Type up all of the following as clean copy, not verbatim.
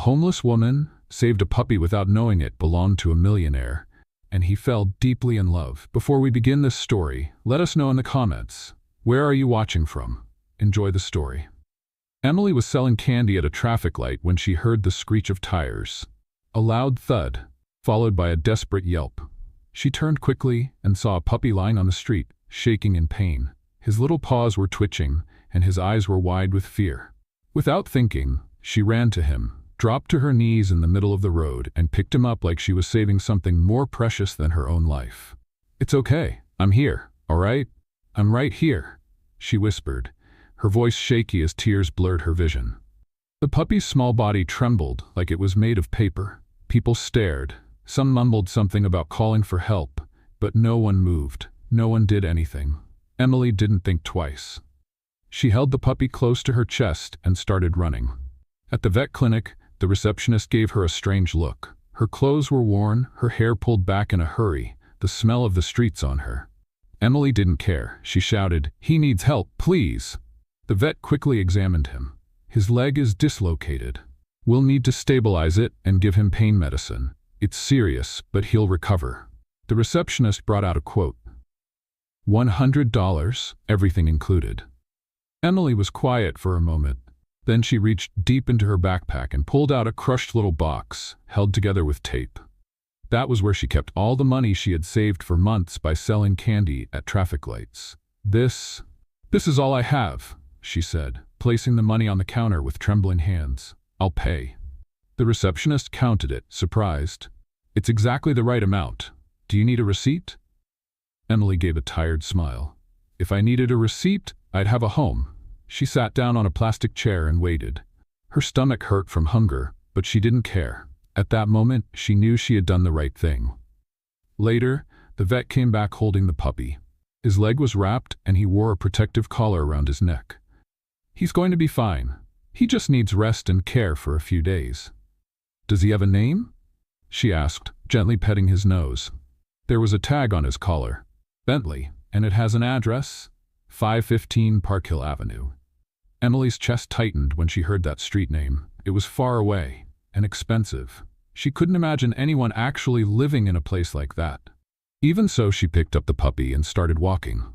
homeless woman saved a puppy without knowing it belonged to a millionaire, and he fell deeply in love. Before we begin this story, let us know in the comments, where are you watching from? Enjoy the story. Emily was selling candy at a traffic light when she heard the screech of tires. A loud thud, followed by a desperate yelp. She turned quickly and saw a puppy lying on the street, shaking in pain. His little paws were twitching, and his eyes were wide with fear. Without thinking, she ran to him, dropped to her knees in the middle of the road, and picked him up like she was saving something more precious than her own life. "It's okay. I'm here, all right? I'm right here," she whispered, her voice shaky as tears blurred her vision. The puppy's small body trembled like it was made of paper. People stared. Some mumbled something about calling for help, but no one moved. No one did anything. Emily didn't think twice. She held the puppy close to her chest and started running. At the vet clinic, the receptionist gave her a strange look. Her clothes were worn, her hair pulled back in a hurry, the smell of the streets on her. Emily didn't care. She shouted, "He needs help, please." The vet quickly examined him. "His leg is dislocated. We'll need to stabilize it and give him pain medicine. It's serious, but he'll recover." The receptionist brought out a quote. $100, everything included. Emily was quiet for a moment. Then she reached deep into her backpack and pulled out a crushed little box, held together with tape. That was where she kept all the money she had saved for months by selling candy at traffic lights. This is all I have," she said, placing the money on the counter with trembling hands. "I'll pay." The receptionist counted it, surprised. "It's exactly the right amount. Do you need a receipt?" Emily gave a tired smile. "If I needed a receipt, I'd have a home." She sat down on a plastic chair and waited. Her stomach hurt from hunger, but she didn't care. At that moment, she knew she had done the right thing. Later, the vet came back holding the puppy. His leg was wrapped and he wore a protective collar around his neck. "He's going to be fine. He just needs rest and care for a few days." "Does he have a name?" she asked, gently petting his nose. There was a tag on his collar. "Bentley, and it has an address, 515 Park Hill Avenue. Emily's chest tightened when she heard that street name. It was far away and expensive. She couldn't imagine anyone actually living in a place like that. Even so, she picked up the puppy and started walking.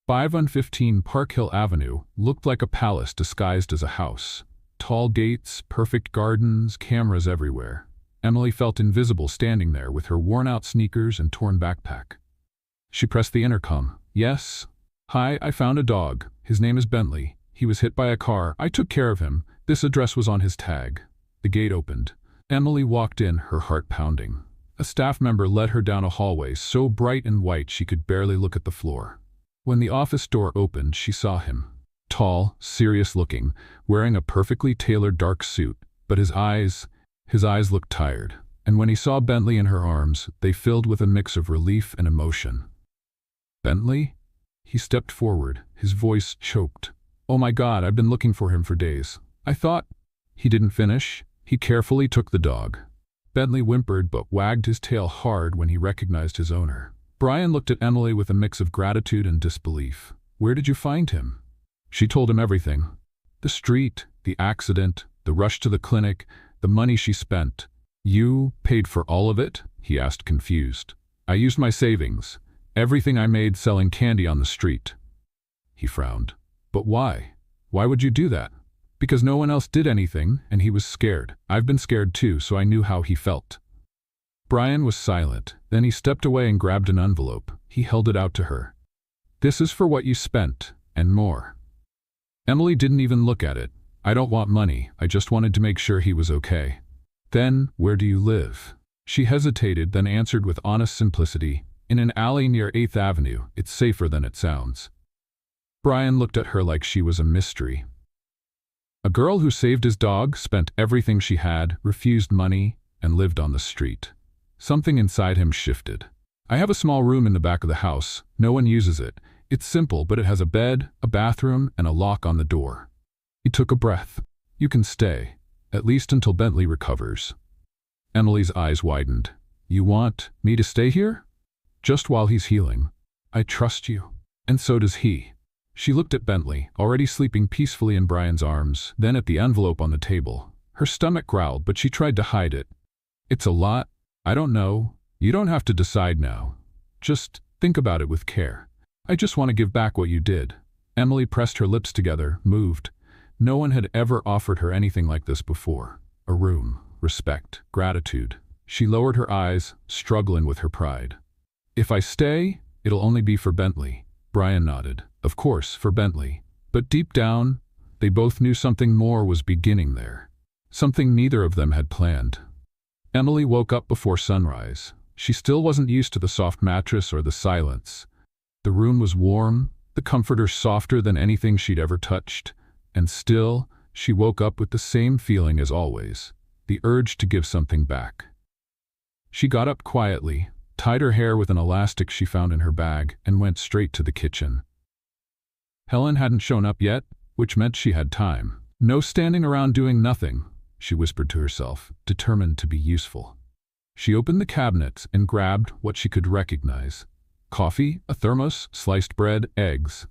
515 Park Hill Avenue looked like a palace disguised as a house. Tall gates, perfect gardens, cameras everywhere. Emily felt invisible standing there with her worn-out sneakers and torn backpack. She pressed the intercom. "Yes? Hi, I found a dog. His name is Bentley. He was hit by a car. I took care of him. This address was on his tag." The gate opened. Emily walked in, her heart pounding. A staff member led her down a hallway so bright and white she could barely look at the floor. When the office door opened, she saw him. Tall, serious-looking, wearing a perfectly tailored dark suit, but his eyes looked tired. And when he saw Bentley in her arms, they filled with a mix of relief and emotion. "Bentley?" He stepped forward, his voice choked. "Oh my God, I've been looking for him for days. I thought—" He didn't finish. He carefully took the dog. Bentley whimpered but wagged his tail hard when he recognized his owner. Brian looked at Emily with a mix of gratitude and disbelief. "Where did you find him?" She told him everything. The street, the accident, the rush to the clinic, the money she spent. "You paid for all of it?" he asked, confused. "I used my savings. Everything I made selling candy on the street." He frowned. "But why? Why would you do that?" "Because no one else did anything, and he was scared. I've been scared too, so I knew how he felt." Brian was silent. Then he stepped away and grabbed an envelope. He held it out to her. "This is for what you spent, and more." Emily didn't even look at it. "I don't want money. I just wanted to make sure he was okay." "Then, where do you live?" She hesitated, then answered with honest simplicity, "In an alley near 8th Avenue. It's safer than it sounds." Brian looked at her like she was a mystery. A girl who saved his dog, spent everything she had, refused money, and lived on the street. Something inside him shifted. "I have a small room in the back of the house. No one uses it. It's simple, but it has a bed, a bathroom, and a lock on the door." He took a breath. "You can stay, at least until Bentley recovers." Emily's eyes widened. "You want me to stay here?" "Just while he's healing. I trust you. And so does he." She looked at Bentley, already sleeping peacefully in Brian's arms, then at the envelope on the table. Her stomach growled, but she tried to hide it. It's a lot. I don't know. You don't have to decide now. Just think about it with care. I just want to give back what you did. Emily pressed her lips together, moved. No one had ever offered her anything like this before. A room, respect, gratitude. She lowered her eyes, struggling with her pride. If I stay, it'll only be for Bentley. Brian nodded. Of course, for Bentley. But deep down, they both knew something more was beginning there. Something neither of them had planned. Emily woke up before sunrise. She still wasn't used to the soft mattress or the silence. The room was warm, the comforter softer than anything she'd ever touched, and still, she woke up with the same feeling as always, the urge to give something back. She got up quietly, tied her hair with an elastic she found in her bag, and went straight to the kitchen. Helen hadn't shown up yet, which meant she had time. No standing around doing nothing, she whispered to herself, determined to be useful. She opened the cabinets and grabbed what she could recognize. Coffee, a thermos, sliced bread, eggs.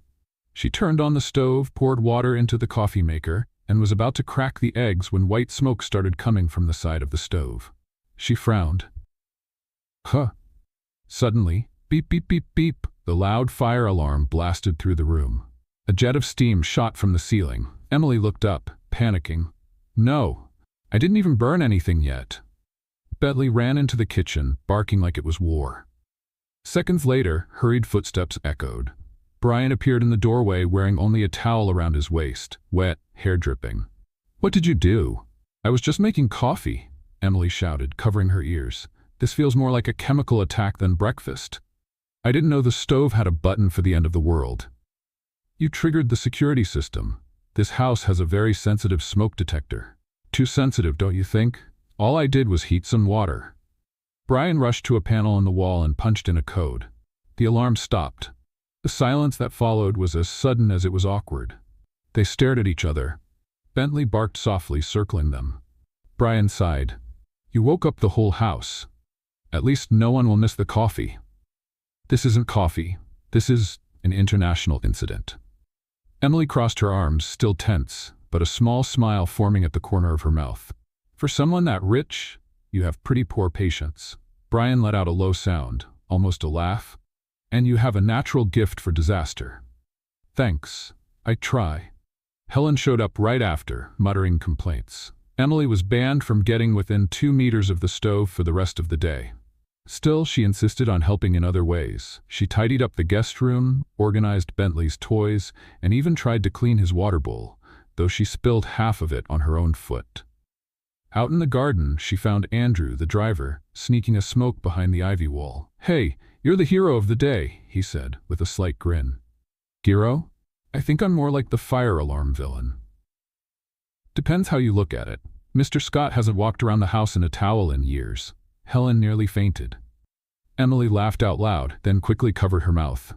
She turned on the stove, poured water into the coffee maker, and was about to crack the eggs when white smoke started coming from the side of the stove. She frowned. Huh. Suddenly, beep beep beep beep, the loud fire alarm blasted through the room. A jet of steam shot from the ceiling. Emily looked up, panicking. No, I didn't even burn anything yet. Bentley ran into the kitchen, barking like it was war. Seconds later, hurried footsteps echoed. Brian appeared in the doorway wearing only a towel around his waist, wet, hair dripping. What did you do? I was just making coffee, Emily shouted, covering her ears. This feels more like a chemical attack than breakfast. I didn't know the stove had a button for the end of the world. You triggered the security system. This house has a very sensitive smoke detector. Too sensitive, don't you think? All I did was heat some water. Brian rushed to a panel on the wall and punched in a code. The alarm stopped. The silence that followed was as sudden as it was awkward. They stared at each other. Bentley barked softly, circling them. Brian sighed. You woke up the whole house. At least no one will miss the coffee. This isn't coffee. This is an international incident. Emily crossed her arms, still tense, but a small smile forming at the corner of her mouth. For someone that rich, you have pretty poor patience. Brian let out a low sound, almost a laugh. And you have a natural gift for disaster. Thanks. I try. Helen showed up right after, muttering complaints. Emily was banned from getting within 2 meters of the stove for the rest of the day. Still, she insisted on helping in other ways. She tidied up the guest room, organized Bentley's toys, and even tried to clean his water bowl, though she spilled half of it on her own foot. Out in the garden, she found Andrew, the driver, sneaking a smoke behind the ivy wall. Hey, you're the hero of the day, he said, with a slight grin. Hero? I think I'm more like the fire alarm villain. Depends how you look at it. Mr. Scott hasn't walked around the house in a towel in years. Helen nearly fainted. Emily laughed out loud, then quickly covered her mouth.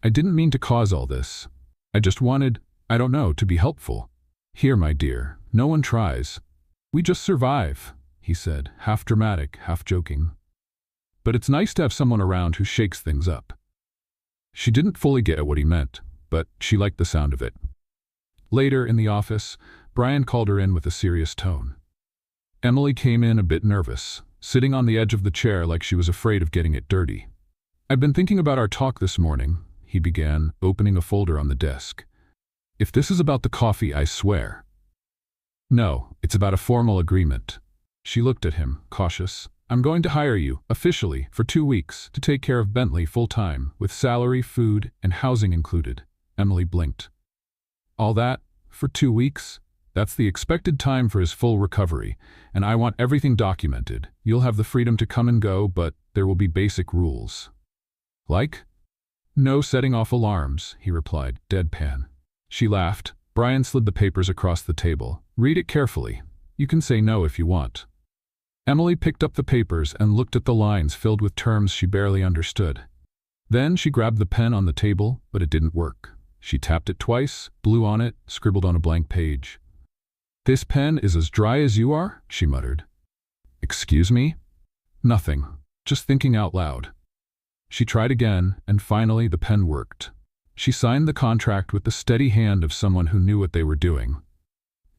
I didn't mean to cause all this. I just wanted, I don't know, to be helpful. Here, my dear, no one tries. We just survive, he said, half dramatic, half joking. But it's nice to have someone around who shakes things up. She didn't fully get what he meant, but she liked the sound of it. Later, in the office, Brian called her in with a serious tone. Emily came in a bit nervous, sitting on the edge of the chair like she was afraid of getting it dirty. I've been thinking about our talk this morning, he began, opening a folder on the desk. If this is about the coffee, I swear. No, it's about a formal agreement. She looked at him, cautious. I'm going to hire you, officially, for 2 weeks, to take care of Bentley full-time, with salary, food, and housing included. Emily blinked. All that? For 2 weeks? That's the expected time for his full recovery, and I want everything documented. You'll have the freedom to come and go, but there will be basic rules. Like? No setting off alarms, he replied, deadpan. She laughed. Brian slid the papers across the table. Read it carefully. You can say no if you want. Emily picked up the papers and looked at the lines filled with terms she barely understood. Then she grabbed the pen on the table, but it didn't work. She tapped it twice, blew on it, scribbled on a blank page. This pen is as dry as you are, she muttered. Excuse me? Nothing. Just thinking out loud. She tried again, and finally the pen worked. She signed the contract with the steady hand of someone who knew what they were doing.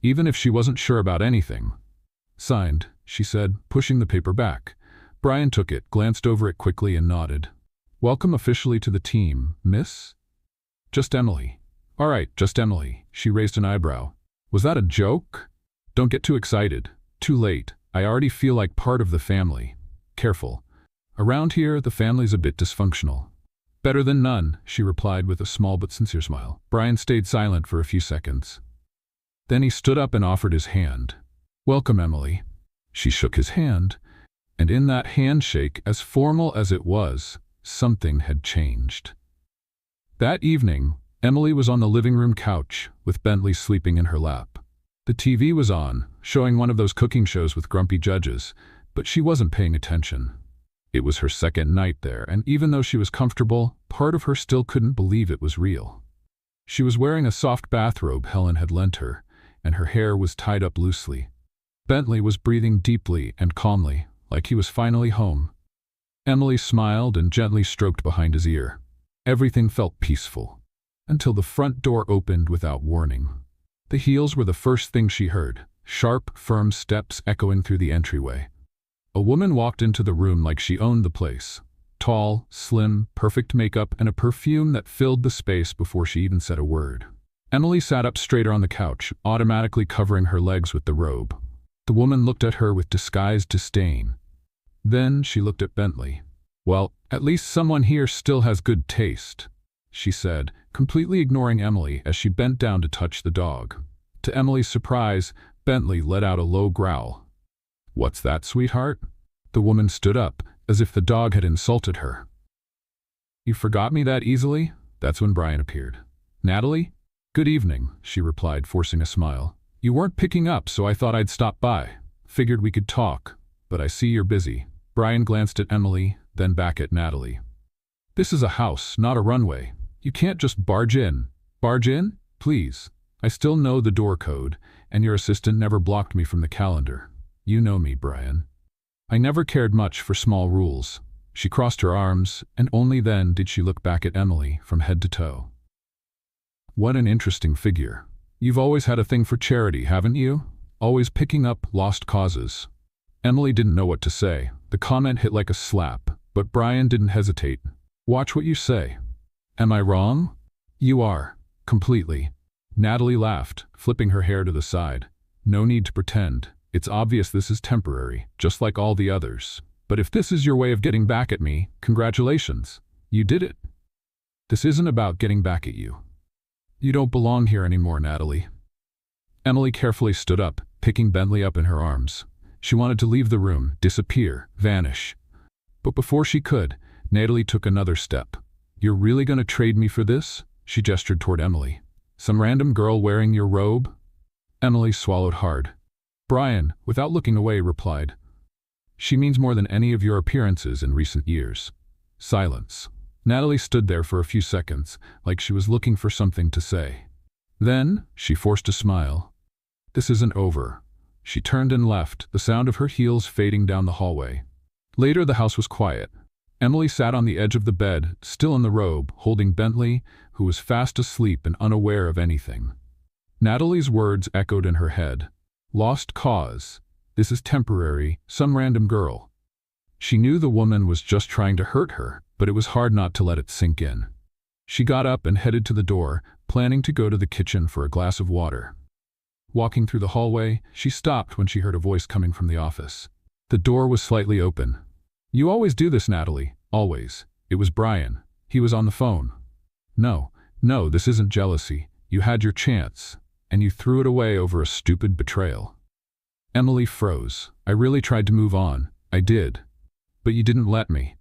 Even if she wasn't sure about anything, Signed, she said, pushing the paper back. Brian took it, glanced over it quickly and nodded. Welcome officially to the team, miss? Just Emily. All right, just Emily. She raised an eyebrow. Was that a joke? Don't get too excited. Too late. I already feel like part of the family. Careful. Around here, the family's a bit dysfunctional. Better than none, she replied with a small but sincere smile. Brian stayed silent for a few seconds. Then he stood up and offered his hand. Welcome, Emily. She shook his hand, and in that handshake, as formal as it was, something had changed. That evening, Emily was on the living room couch, with Bentley sleeping in her lap. The TV was on, showing one of those cooking shows with grumpy judges, but she wasn't paying attention. It was her second night there, and even though she was comfortable, part of her still couldn't believe it was real. She was wearing a soft bathrobe Helen had lent her, and her hair was tied up loosely. Bentley was breathing deeply and calmly, like he was finally home. Emily smiled and gently stroked behind his ear. Everything felt peaceful, until the front door opened without warning. The heels were the first thing she heard, sharp, firm steps echoing through the entryway. A woman walked into the room like she owned the place. Tall, slim, perfect makeup, and a perfume that filled the space before she even said a word. Emily sat up straighter on the couch, automatically covering her legs with the robe. The woman looked at her with disguised disdain. Then she looked at Bentley. Well, at least someone here still has good taste, she said, completely ignoring Emily as she bent down to touch the dog. To Emily's surprise, Bentley let out a low growl. What's that, sweetheart? The woman stood up, as if the dog had insulted her. You forgot me that easily? That's when Brian appeared. Natalie? Good evening, she replied, forcing a smile. You weren't picking up, so I thought I'd stop by. Figured we could talk, but I see you're busy. Brian glanced at Emily, then back at Natalie. This is a house, not a runway. You can't just barge in. Barge in? Please. I still know the door code, and your assistant never blocked me from the calendar. You know me, Brian. I never cared much for small rules. She crossed her arms, and only then did she look back at Emily from head to toe. What an interesting figure. You've always had a thing for charity, haven't you? Always picking up lost causes. Emily didn't know what to say. The comment hit like a slap, but Brian didn't hesitate. Watch what you say. Am I wrong? You are. Completely. Natalie laughed, flipping her hair to the side. No need to pretend. It's obvious this is temporary, just like all the others. But if this is your way of getting back at me, congratulations. You did it. This isn't about getting back at you. You don't belong here anymore, Natalie. Emily carefully stood up, picking Bentley up in her arms. She wanted to leave the room, disappear, vanish. But before she could, Natalie took another step. You're really going to trade me for this? She gestured toward Emily. Some random girl wearing your robe? Emily swallowed hard. Brian, without looking away, replied, She means more than any of your appearances in recent years. Silence. Natalie stood there for a few seconds, like she was looking for something to say. Then, she forced a smile. This isn't over. She turned and left, the sound of her heels fading down the hallway. Later, the house was quiet. Emily sat on the edge of the bed, still in the robe, holding Bentley, who was fast asleep and unaware of anything. Natalie's words echoed in her head. Lost cause. This is temporary, some random girl. She knew the woman was just trying to hurt her, but it was hard not to let it sink in. She got up and headed to the door, planning to go to the kitchen for a glass of water. Walking through the hallway, she stopped when she heard a voice coming from the office. The door was slightly open. You always do this, Natalie. Always. It was Brian. He was on the phone. No, this isn't jealousy. You had your chance, and you threw it away over a stupid betrayal. Emily froze. I really tried to move on. I did. But you didn't let me.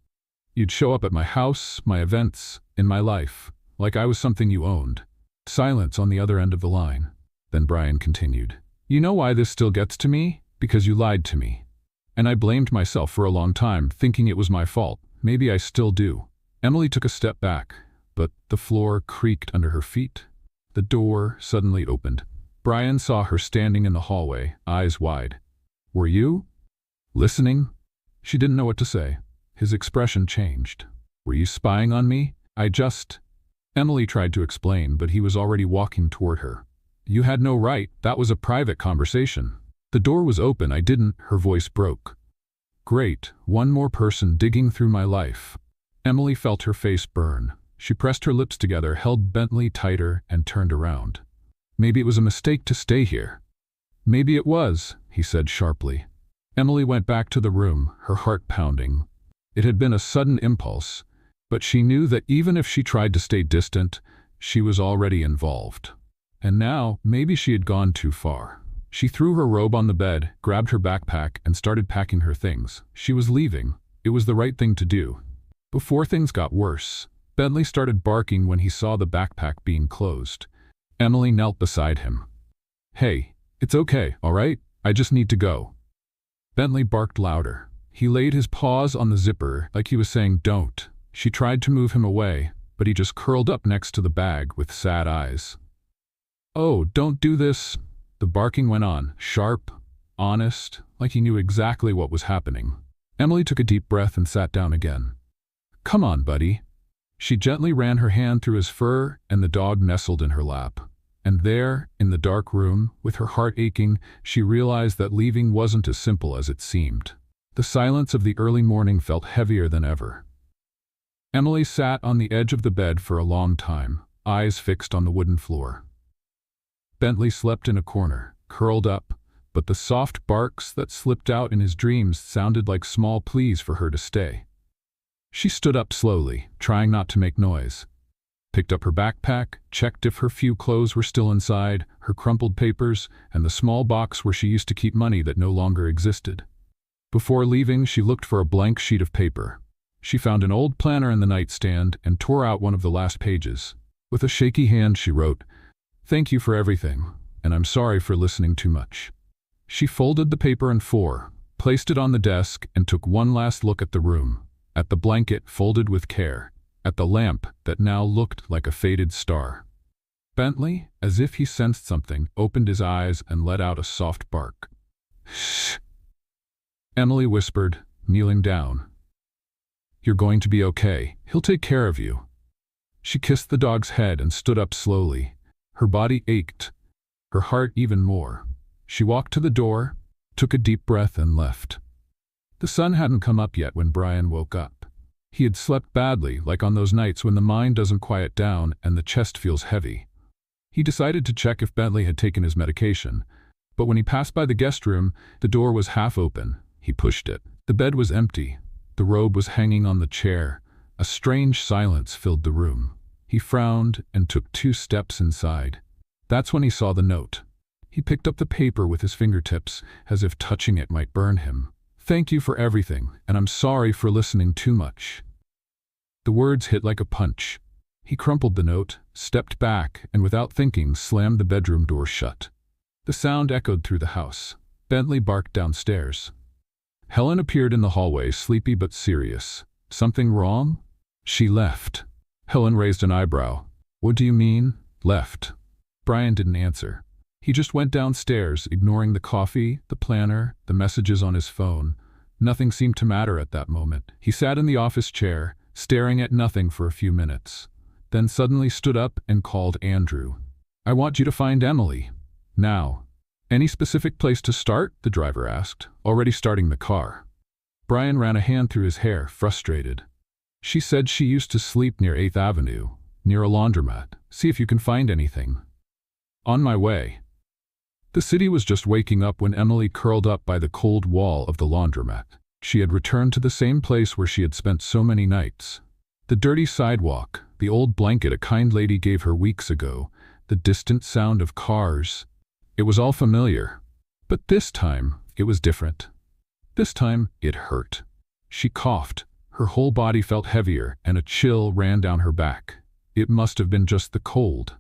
You'd show up at my house, my events, in my life, like I was something you owned. Silence on the other end of the line. Then Brian continued. You know why this still gets to me? Because you lied to me. And I blamed myself for a long time, thinking it was my fault. Maybe I still do. Emily took a step back, but the floor creaked under her feet. The door suddenly opened. Brian saw her standing in the hallway, eyes wide. Were you listening? She didn't know what to say. His expression changed. Were you spying on me? Emily tried to explain, but he was already walking toward her. You had no right. That was a private conversation. The door was open, I didn't, her voice broke. Great, one more person digging through my life. Emily felt her face burn. She pressed her lips together, held Bentley tighter, and turned around. Maybe it was a mistake to stay here. Maybe it was, he said sharply. Emily went back to the room, her heart pounding. It had been a sudden impulse, but she knew that even if she tried to stay distant, she was already involved. And now, maybe she had gone too far. She threw her robe on the bed, grabbed her backpack, and started packing her things. She was leaving. It was the right thing to do. Before things got worse, Bentley started barking when he saw the backpack being closed. Emily knelt beside him. Hey, it's okay, all right? I just need to go. Bentley barked louder. He laid his paws on the zipper like he was saying don't. She tried to move him away, but he just curled up next to the bag with sad eyes. Oh, don't do this. The barking went on, sharp, honest, like he knew exactly what was happening. Emily took a deep breath and sat down again. Come on, buddy. She gently ran her hand through his fur, and the dog nestled in her lap. And there, in the dark room, with her heart aching, she realized that leaving wasn't as simple as it seemed. The silence of the early morning felt heavier than ever. Emily sat on the edge of the bed for a long time, eyes fixed on the wooden floor. Bentley slept in a corner, curled up, but the soft barks that slipped out in his dreams sounded like small pleas for her to stay. She stood up slowly, trying not to make noise. Picked up her backpack, checked if her few clothes were still inside, her crumpled papers, and the small box where she used to keep money that no longer existed. Before leaving, she looked for a blank sheet of paper. She found an old planner in the nightstand and tore out one of the last pages. With a shaky hand, she wrote, "Thank you for everything, and I'm sorry for listening too much." She folded the paper in four, placed it on the desk, and took one last look at the room. At the blanket folded with care, at the lamp that now looked like a faded star. Bentley, as if he sensed something, opened his eyes and let out a soft bark. "Shh," Emily whispered, kneeling down. "You're going to be okay. He'll take care of you." She kissed the dog's head and stood up slowly. Her body ached, her heart even more. She walked to the door, took a deep breath, and left. The sun hadn't come up yet when Brian woke up. He had slept badly, like on those nights when the mind doesn't quiet down and the chest feels heavy. He decided to check if Bentley had taken his medication, but when he passed by the guest room, the door was half open. He pushed it. The bed was empty. The robe was hanging on the chair. A strange silence filled the room. He frowned and took 2 steps inside. That's when he saw the note. He picked up the paper with his fingertips, as if touching it might burn him. "Thank you for everything, and I'm sorry for listening too much." The words hit like a punch. He crumpled the note, stepped back, and without thinking, slammed the bedroom door shut. The sound echoed through the house. Bentley barked downstairs. Helen appeared in the hallway, sleepy but serious. "Something wrong?" "She left." Helen raised an eyebrow. "What do you mean, left?" Brian didn't answer. He just went downstairs, ignoring the coffee, the planner, the messages on his phone. Nothing seemed to matter at that moment. He sat in the office chair, staring at nothing for a few minutes, then suddenly stood up and called Andrew. "I want you to find Emily. Now." "Any specific place to start?" the driver asked, already starting the car. Brian ran a hand through his hair, frustrated. "She said she used to sleep near 8th Avenue, near a laundromat. See if you can find anything." "On my way." The city was just waking up when Emily curled up by the cold wall of the laundromat. She had returned to the same place where she had spent so many nights. The dirty sidewalk, the old blanket a kind lady gave her weeks ago, the distant sound of cars. It was all familiar. But this time, it was different. This time, it hurt. She coughed. Her whole body felt heavier, and a chill ran down her back. It must have been just the cold.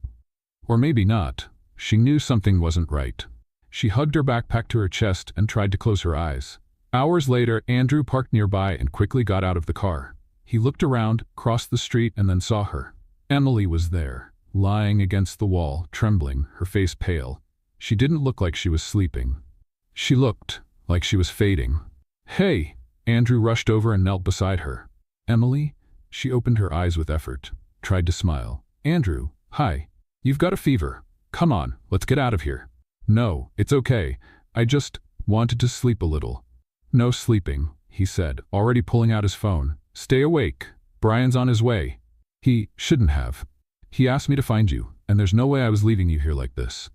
Or maybe not. She knew something wasn't right. She hugged her backpack to her chest and tried to close her eyes. Hours later, Andrew parked nearby and quickly got out of the car. He looked around, crossed the street, and then saw her. Emily was there, lying against the wall, trembling, her face pale. She didn't look like she was sleeping. She looked like she was fading. "Hey!" Andrew rushed over and knelt beside her. "Emily?" She opened her eyes with effort, tried to smile. "Andrew, hi. You've got a fever. Come on, let's get out of here." "No, it's okay. wanted to sleep a little. No sleeping, he said, already pulling out his phone. Stay awake. Brian's on his way. He shouldn't have. He asked me to find you, and there's no way I was leaving you here like this.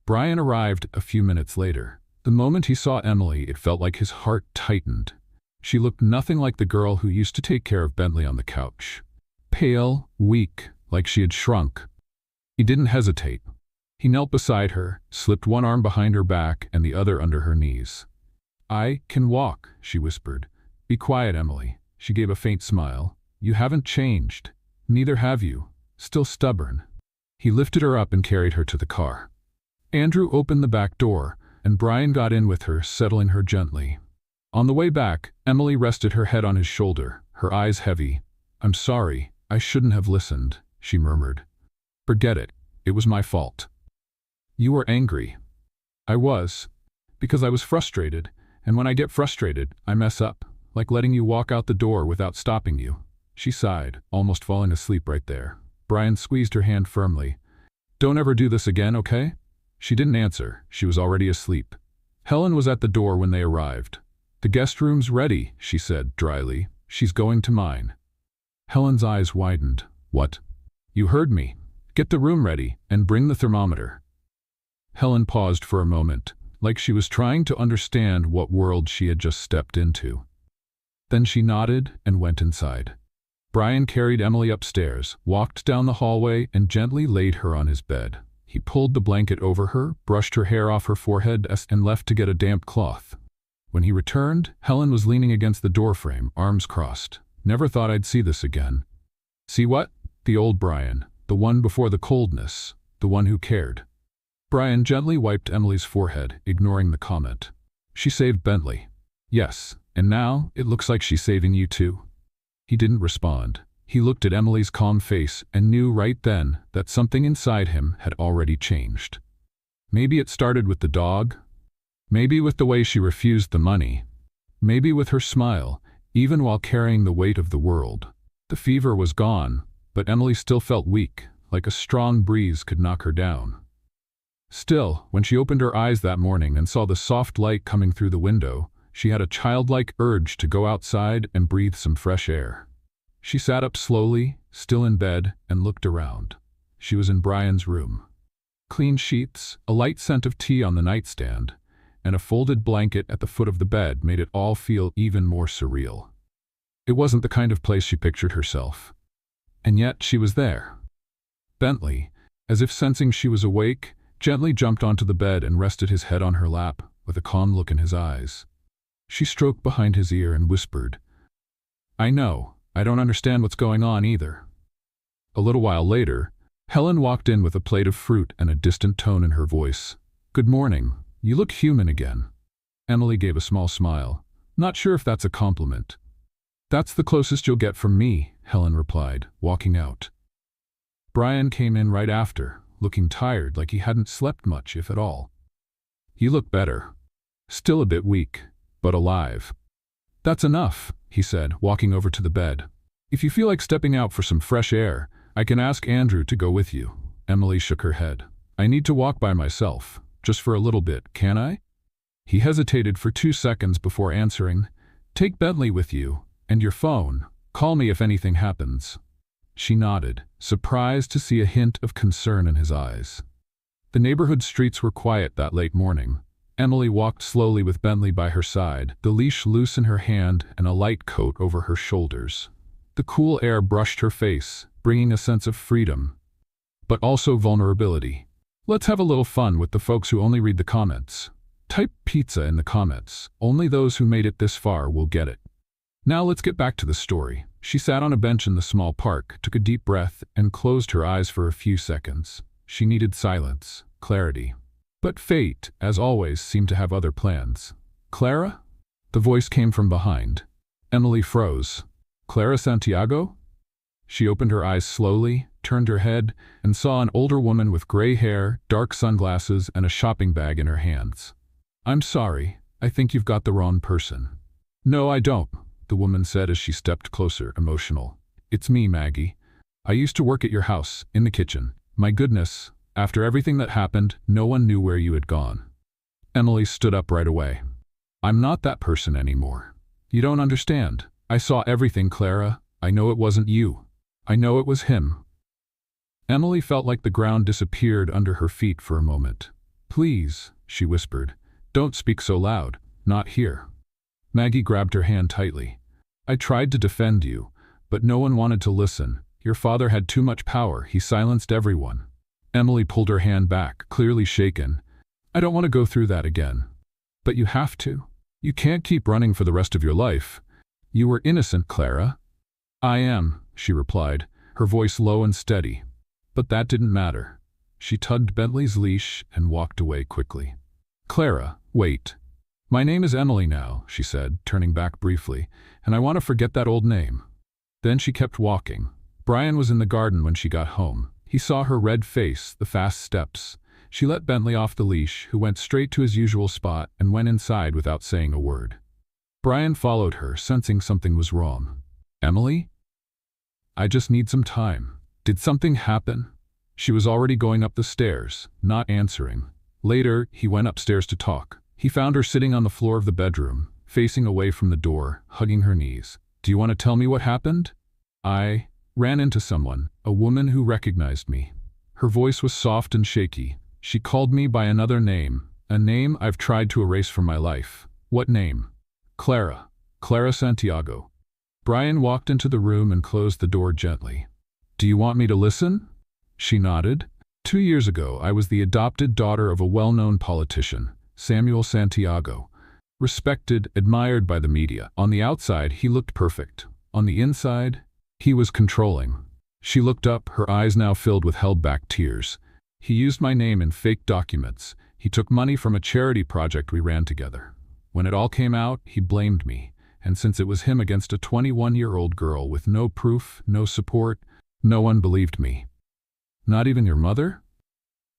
Brian arrived a few minutes later. The moment he saw Emily, it felt like his heart tightened. She looked nothing like the girl who used to take care of Bentley on the couch. Pale, weak, like she had shrunk. He didn't hesitate. He knelt beside her, slipped one arm behind her back and the other under her knees. I can walk, she whispered. Be quiet, Emily. She gave a faint smile. You haven't changed. Neither have you. Still stubborn. He lifted her up and carried her to the car. Andrew opened the back door, and Brian got in with her, settling her gently. On the way back, Emily rested her head on his shoulder, her eyes heavy. I'm sorry, I shouldn't have listened, she murmured. Forget it. It was my fault. You were angry. I was. Because I was frustrated, and when I get frustrated, I mess up, like letting you walk out the door without stopping you. She sighed, almost falling asleep right there. Brian squeezed her hand firmly. Don't ever do this again, okay? She didn't answer. She was already asleep. Helen was at the door when they arrived. The guest room's ready, she said dryly. She's going to mine. Helen's eyes widened. What? You heard me. Get the room ready, and bring the thermometer. Helen paused for a moment, like she was trying to understand what world she had just stepped into. Then she nodded and went inside. Brian carried Emily upstairs, walked down the hallway, and gently laid her on his bed. He pulled the blanket over her, brushed her hair off her forehead, and left to get a damp cloth. When he returned, Helen was leaning against the doorframe, arms crossed. Never thought I'd see this again. See what? The old Brian, the one before the coldness, the one who cared. Brian gently wiped Emily's forehead, ignoring the comment. She saved Bentley. Yes, and now it looks like she's saving you too. He didn't respond. He looked at Emily's calm face and knew right then that something inside him had already changed. Maybe it started with the dog. Maybe with the way she refused the money. Maybe with her smile, even while carrying the weight of the world. The fever was gone, but Emily still felt weak, like a strong breeze could knock her down. Still, when she opened her eyes that morning and saw the soft light coming through the window, she had a childlike urge to go outside and breathe some fresh air. She sat up slowly, still in bed, and looked around. She was in Brian's room. Clean sheets, a light scent of tea on the nightstand, and a folded blanket at the foot of the bed made it all feel even more surreal. It wasn't the kind of place she pictured herself. And yet she was there. Bentley, as if sensing she was awake, gently jumped onto the bed and rested his head on her lap, with a calm look in his eyes. She stroked behind his ear and whispered, I know, I don't understand what's going on either. A little while later, Helen walked in with a plate of fruit and a distant tone in her voice. Good morning. You look human again. Emily gave a small smile. Not sure if that's a compliment. That's the closest you'll get from me, Helen replied, walking out. Brian came in right after, looking tired, like he hadn't slept much, if at all. You look better. Still a bit weak, but alive. That's enough, he said, walking over to the bed. If you feel like stepping out for some fresh air, I can ask Andrew to go with you. Emily shook her head. I need to walk by myself, just for a little bit, can I? He hesitated for 2 seconds before answering. Take Bentley with you, and your phone. Call me if anything happens. She nodded, surprised to see a hint of concern in his eyes. The neighborhood streets were quiet that late morning. Emily walked slowly with Bentley by her side, the leash loose in her hand and a light coat over her shoulders. The cool air brushed her face, bringing a sense of freedom, but also vulnerability. Let's have a little fun with the folks who only read the comments. Type pizza in the comments. Only those who made it this far will get it. Now let's get back to the story. She sat on a bench in the small park, took a deep breath, and closed her eyes for a few seconds. She needed silence, clarity. But fate, as always, seemed to have other plans. Clara? The voice came from behind. Emily froze. Clara Santiago? She opened her eyes slowly, turned her head, and saw an older woman with gray hair, dark sunglasses, and a shopping bag in her hands. I'm sorry, I think you've got the wrong person. No, I don't, the woman said as she stepped closer, emotional. It's me, Maggie. I used to work at your house, in the kitchen. My goodness, after everything that happened, no one knew where you had gone. Emily stood up right away. I'm not that person anymore. You don't understand. I saw everything, Clara. I know it wasn't you. I know it was him." Emily felt like the ground disappeared under her feet for a moment. "Please," she whispered, "don't speak so loud. Not here." Maggie grabbed her hand tightly. "I tried to defend you, but no one wanted to listen. Your father had too much power. He silenced everyone." Emily pulled her hand back, clearly shaken. "I don't want to go through that again." "But you have to. You can't keep running for the rest of your life. You were innocent, Clara." "I am," she replied, her voice low and steady. But that didn't matter. She tugged Bentley's leash and walked away quickly. "Clara, wait. My name is Emily now," she said, turning back briefly, "and I want to forget that old name." Then she kept walking. Brian was in the garden when she got home. He saw her red face, the fast steps. She let Bentley off the leash, who went straight to his usual spot and went inside without saying a word. Brian followed her, sensing something was wrong. "Emily? I just need some time. Did something happen?" She was already going up the stairs, not answering. Later, he went upstairs to talk. He found her sitting on the floor of the bedroom, facing away from the door, hugging her knees. "Do you want to tell me what happened?" "I ran into someone, a woman who recognized me." Her voice was soft and shaky. "She called me by another name, a name I've tried to erase from my life." "What name?" "Clara. Clara Santiago." Brian walked into the room and closed the door gently. "Do you want me to listen?" She nodded. 2 years ago, I was the adopted daughter of a well-known politician, Samuel Santiago. Respected, admired by the media. On the outside, he looked perfect. On the inside, he was controlling. She looked up, her eyes now filled with held-back tears. "He used my name in fake documents. He took money from a charity project we ran together. When it all came out, he blamed me. And since it was him against a 21-year-old girl with no proof, no support, no one believed me." "Not even your mother?"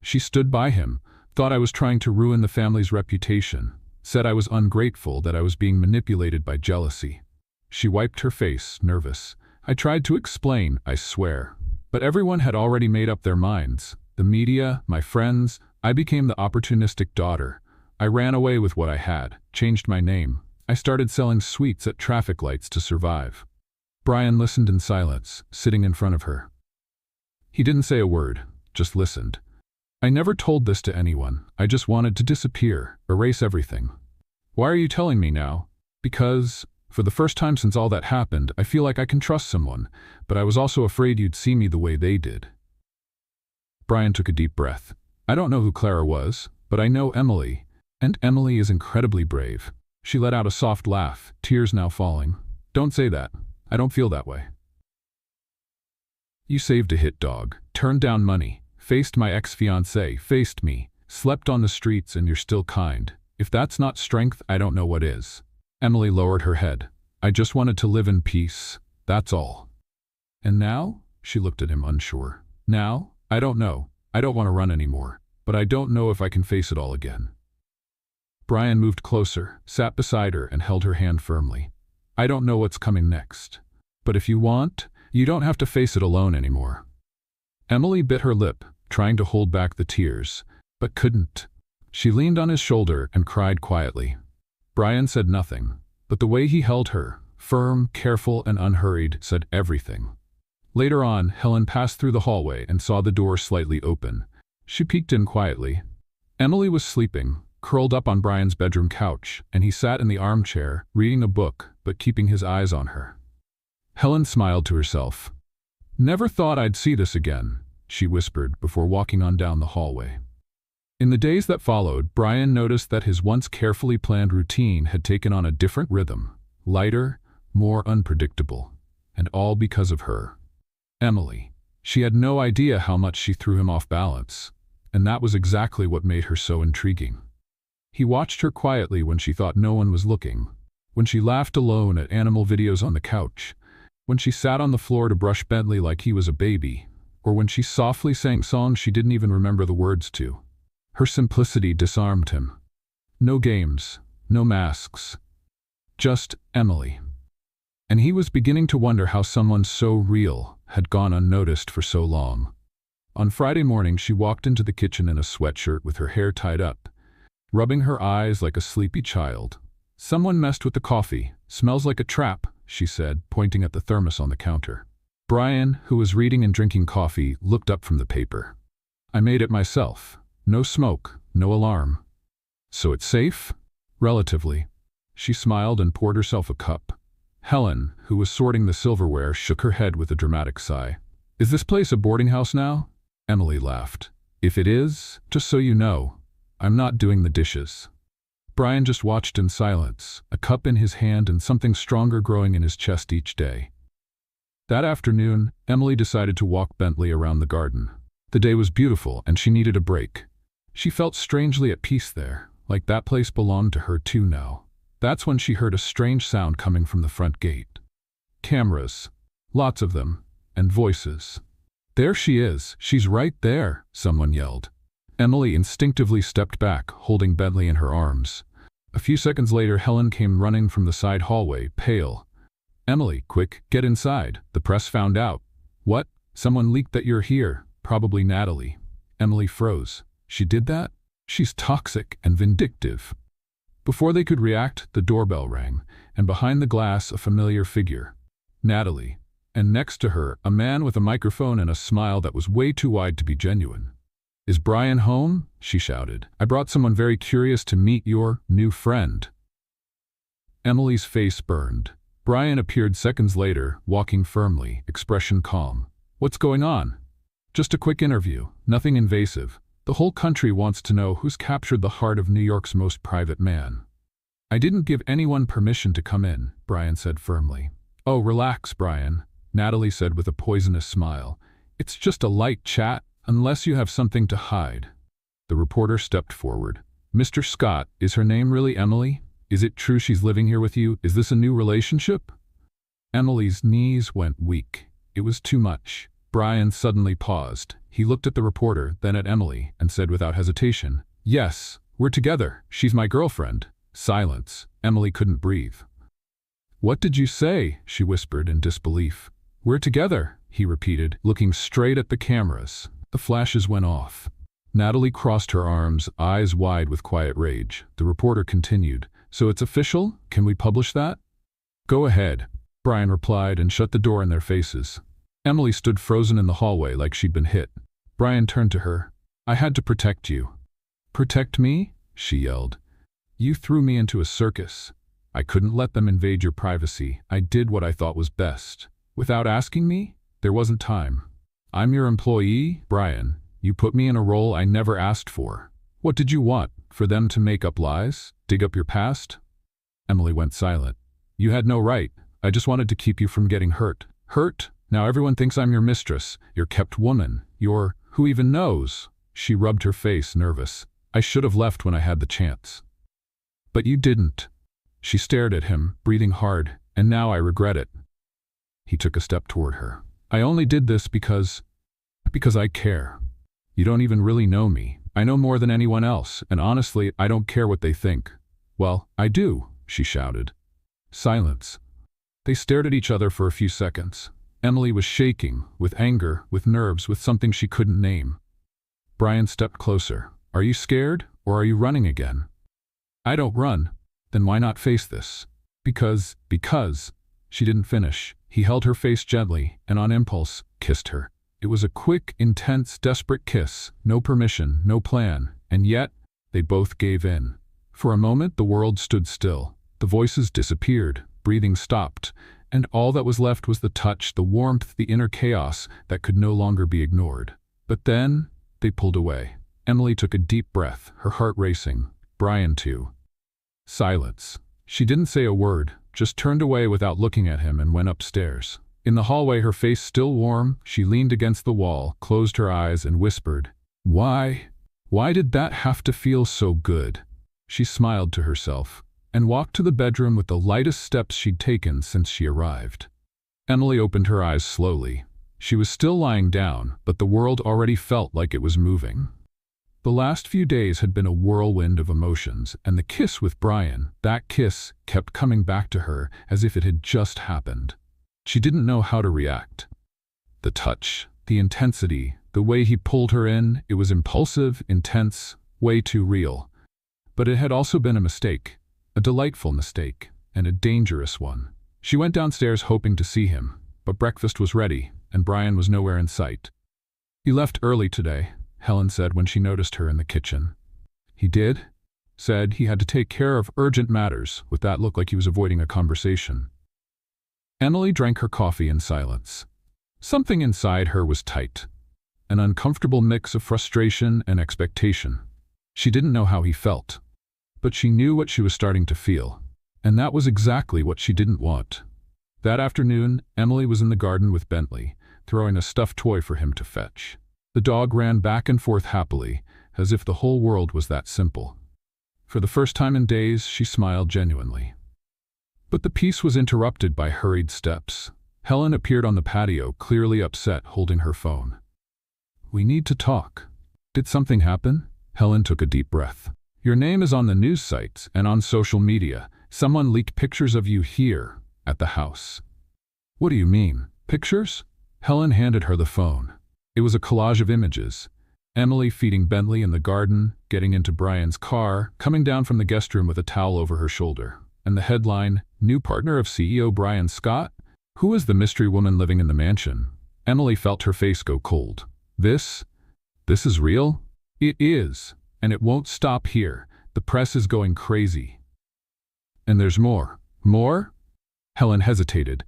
"She stood by him, thought I was trying to ruin the family's reputation, said I was ungrateful, that I was being manipulated by jealousy." She wiped her face, nervous. "I tried to explain, I swear. But everyone had already made up their minds. The media, my friends. I became the opportunistic daughter. I ran away with what I had, changed my name. I started selling sweets at traffic lights to survive." Brian listened in silence, sitting in front of her. He didn't say a word, just listened. "I never told this to anyone. I just wanted to disappear, erase everything." "Why are you telling me now?" "Because, for the first time since all that happened, I feel like I can trust someone, but I was also afraid you'd see me the way they did." Brian took a deep breath. "I don't know who Clara was, but I know Emily, and Emily is incredibly brave." She let out a soft laugh, tears now falling. "Don't say that. I don't feel that way. You saved a hit dog, turned down money, faced my ex-fiancé, faced me, slept on the streets, and you're still kind. If that's not strength, I don't know what is." Emily lowered her head. "I just wanted to live in peace, that's all." "And now?" She looked at him unsure. "Now? I don't know. I don't want to run anymore, but I don't know if I can face it all again." Brian moved closer, sat beside her, and held her hand firmly. "I don't know what's coming next. But if you want, you don't have to face it alone anymore." Emily bit her lip, trying to hold back the tears, but couldn't. She leaned on his shoulder and cried quietly. Brian said nothing, but the way he held her, firm, careful, and unhurried, said everything. Later on, Helen passed through the hallway and saw the door slightly open. She peeked in quietly. Emily was sleeping, curled up on Brian's bedroom couch, and he sat in the armchair, reading a book, but keeping his eyes on her. Helen smiled to herself. "Never thought I'd see this again," she whispered before walking on down the hallway. In the days that followed, Brian noticed that his once carefully planned routine had taken on a different rhythm, lighter, more unpredictable, and all because of her. Emily. She had no idea how much she threw him off balance, and that was exactly what made her so intriguing. He watched her quietly when she thought no one was looking, when she laughed alone at animal videos on the couch, when she sat on the floor to brush Bentley like he was a baby, or when she softly sang songs she didn't even remember the words to. Her simplicity disarmed him. No games, no masks, just Emily. And he was beginning to wonder how someone so real had gone unnoticed for so long. On Friday morning, she walked into the kitchen in a sweatshirt with her hair tied up, rubbing her eyes like a sleepy child. Someone messed with the coffee. Smells like a trap, she said, pointing at the thermos on the counter. Brian, who was reading and drinking coffee, looked up from the paper. I made it myself. No smoke, no alarm. So it's safe? Relatively. She smiled and poured herself a cup. Helen, who was sorting the silverware, shook her head with a dramatic sigh. Is this place a boarding house now? Emily laughed. If it is, just so you know, I'm not doing the dishes. Brian just watched in silence, a cup in his hand and something stronger growing in his chest each day. That afternoon, Emily decided to walk Bentley around the garden. The day was beautiful and she needed a break. She felt strangely at peace there, like that place belonged to her too now. That's when she heard a strange sound coming from the front gate. Cameras. Lots of them. And voices. There she is. She's right there, someone yelled. Emily instinctively stepped back, holding Bentley in her arms. A few seconds later, Helen came running from the side hallway, pale. Emily, quick, get inside. The press found out. What? Someone leaked that you're here. Probably Natalie. Emily froze. She did that? She's toxic and vindictive. Before they could react, the doorbell rang, and behind the glass, a familiar figure. Natalie. And next to her, a man with a microphone and a smile that was way too wide to be genuine. Is Brian home? She shouted. I brought someone very curious to meet your new friend. Emily's face burned. Brian appeared seconds later, walking firmly, expression calm. What's going on? Just a quick interview, nothing invasive. The whole country wants to know who's captured the heart of New York's most private man. I didn't give anyone permission to come in, Brian said firmly. Oh, relax, Brian, Natalie said with a poisonous smile. It's just a light chat, unless you have something to hide. The reporter stepped forward. Mr. Scott, is her name really Emily? Is it true she's living here with you? Is this a new relationship? Emily's knees went weak. It was too much. Brian suddenly paused. He looked at the reporter, then at Emily, and said without hesitation, Yes, we're together. She's my girlfriend. Silence. Emily couldn't breathe. What did you say? She whispered in disbelief. We're together, he repeated, looking straight at the cameras. The flashes went off. Natalie crossed her arms, eyes wide with quiet rage. The reporter continued. So it's official? Can we publish that? Go ahead, Brian replied and shut the door in their faces. Emily stood frozen in the hallway like she'd been hit. Brian turned to her. I had to protect you. Protect me? She yelled. You threw me into a circus. I couldn't let them invade your privacy. I did what I thought was best. Without asking me? There wasn't time. I'm your employee, Brian. You put me in a role I never asked for. What did you want? For them to make up lies? Dig up your past? Emily went silent. You had no right. I just wanted to keep you from getting hurt. Hurt? Now everyone thinks I'm your mistress, your kept woman, your who even knows? She rubbed her face, nervous. I should have left when I had the chance. But you didn't. She stared at him, breathing hard, and now I regret it. He took a step toward her. I only did this because I care. You don't even really know me. I know more than anyone else, and honestly, I don't care what they think. Well, I do, she shouted. Silence. They stared at each other for a few seconds. Emily was shaking, with anger, with nerves, with something she couldn't name. Brian stepped closer. Are you scared, or are you running again? I don't run. Then why not face this? Because. She didn't finish. He held her face gently, and on impulse, kissed her. It was a quick, intense, desperate kiss, no permission, no plan, and yet, they both gave in. For a moment, the world stood still. The voices disappeared, breathing stopped, and all that was left was the touch, the warmth, the inner chaos that could no longer be ignored. But then, they pulled away. Emily took a deep breath, her heart racing. Brian too. Silence. She didn't say a word, just turned away without looking at him and went upstairs. In the hallway, her face still warm, she leaned against the wall, closed her eyes, and whispered, Why? Why did that have to feel so good? She smiled to herself, and walked to the bedroom with the lightest steps she'd taken since she arrived. Emily opened her eyes slowly. She was still lying down, but the world already felt like it was moving. The last few days had been a whirlwind of emotions, and the kiss with Brian, that kiss, kept coming back to her as if it had just happened. She didn't know how to react. The touch, the intensity, the way he pulled her in, it was impulsive, intense, way too real. But it had also been a mistake. A delightful mistake, and a dangerous one. She went downstairs hoping to see him, but breakfast was ready, and Brian was nowhere in sight. "He left early today," Helen said when she noticed her in the kitchen. "He did?" Said he had to take care of urgent matters, with that look like he was avoiding a conversation. Emily drank her coffee in silence. Something inside her was tight. An uncomfortable mix of frustration and expectation. She didn't know how he felt, but she knew what she was starting to feel, and that was exactly what she didn't want. That afternoon, Emily was in the garden with Bentley, throwing a stuffed toy for him to fetch. The dog ran back and forth happily, as if the whole world was that simple. For the first time in days, she smiled genuinely. But the peace was interrupted by hurried steps. Helen appeared on the patio, clearly upset, holding her phone. "We need to talk." "Did something happen?" Helen took a deep breath. "Your name is on the news sites and on social media. Someone leaked pictures of you here, at the house." "What do you mean? Pictures?" Helen handed her the phone. It was a collage of images. Emily feeding Bentley in the garden, getting into Brian's car, coming down from the guest room with a towel over her shoulder. And the headline, "New partner of CEO Brian Scott? Who is the mystery woman living in the mansion?" Emily felt her face go cold. This is real? It is, and it won't stop here. The press is going crazy. And there's more. More? Helen hesitated.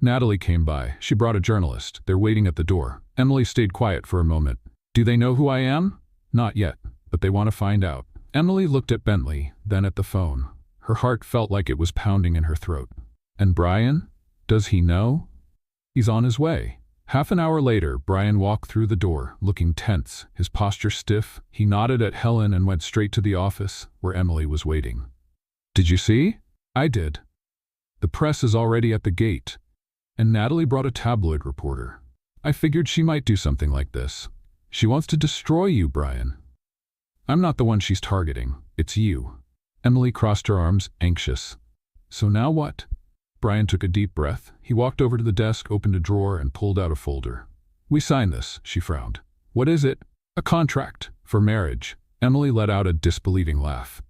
Natalie came by. She brought a journalist. They're waiting at the door. Emily stayed quiet for a moment. "Do they know who I am?" "Not yet, but they want to find out." Emily looked at Bentley, then at the phone. Her heart felt like it was pounding in her throat. "And Brian? Does he know?" "He's on his way." Half an hour later, Brian walked through the door, looking tense, his posture stiff. He nodded at Helen and went straight to the office, where Emily was waiting. "Did you see?" "I did. The press is already at the gate. And Natalie brought a tabloid reporter. I figured she might do something like this. She wants to destroy you, Brian." "I'm not the one she's targeting. It's you." Emily crossed her arms, anxious. "So now what?" Brian took a deep breath. He walked over to the desk, opened a drawer, and pulled out a folder. "We signed this," she frowned. "What is it?" "A contract. For marriage." Emily let out a disbelieving laugh.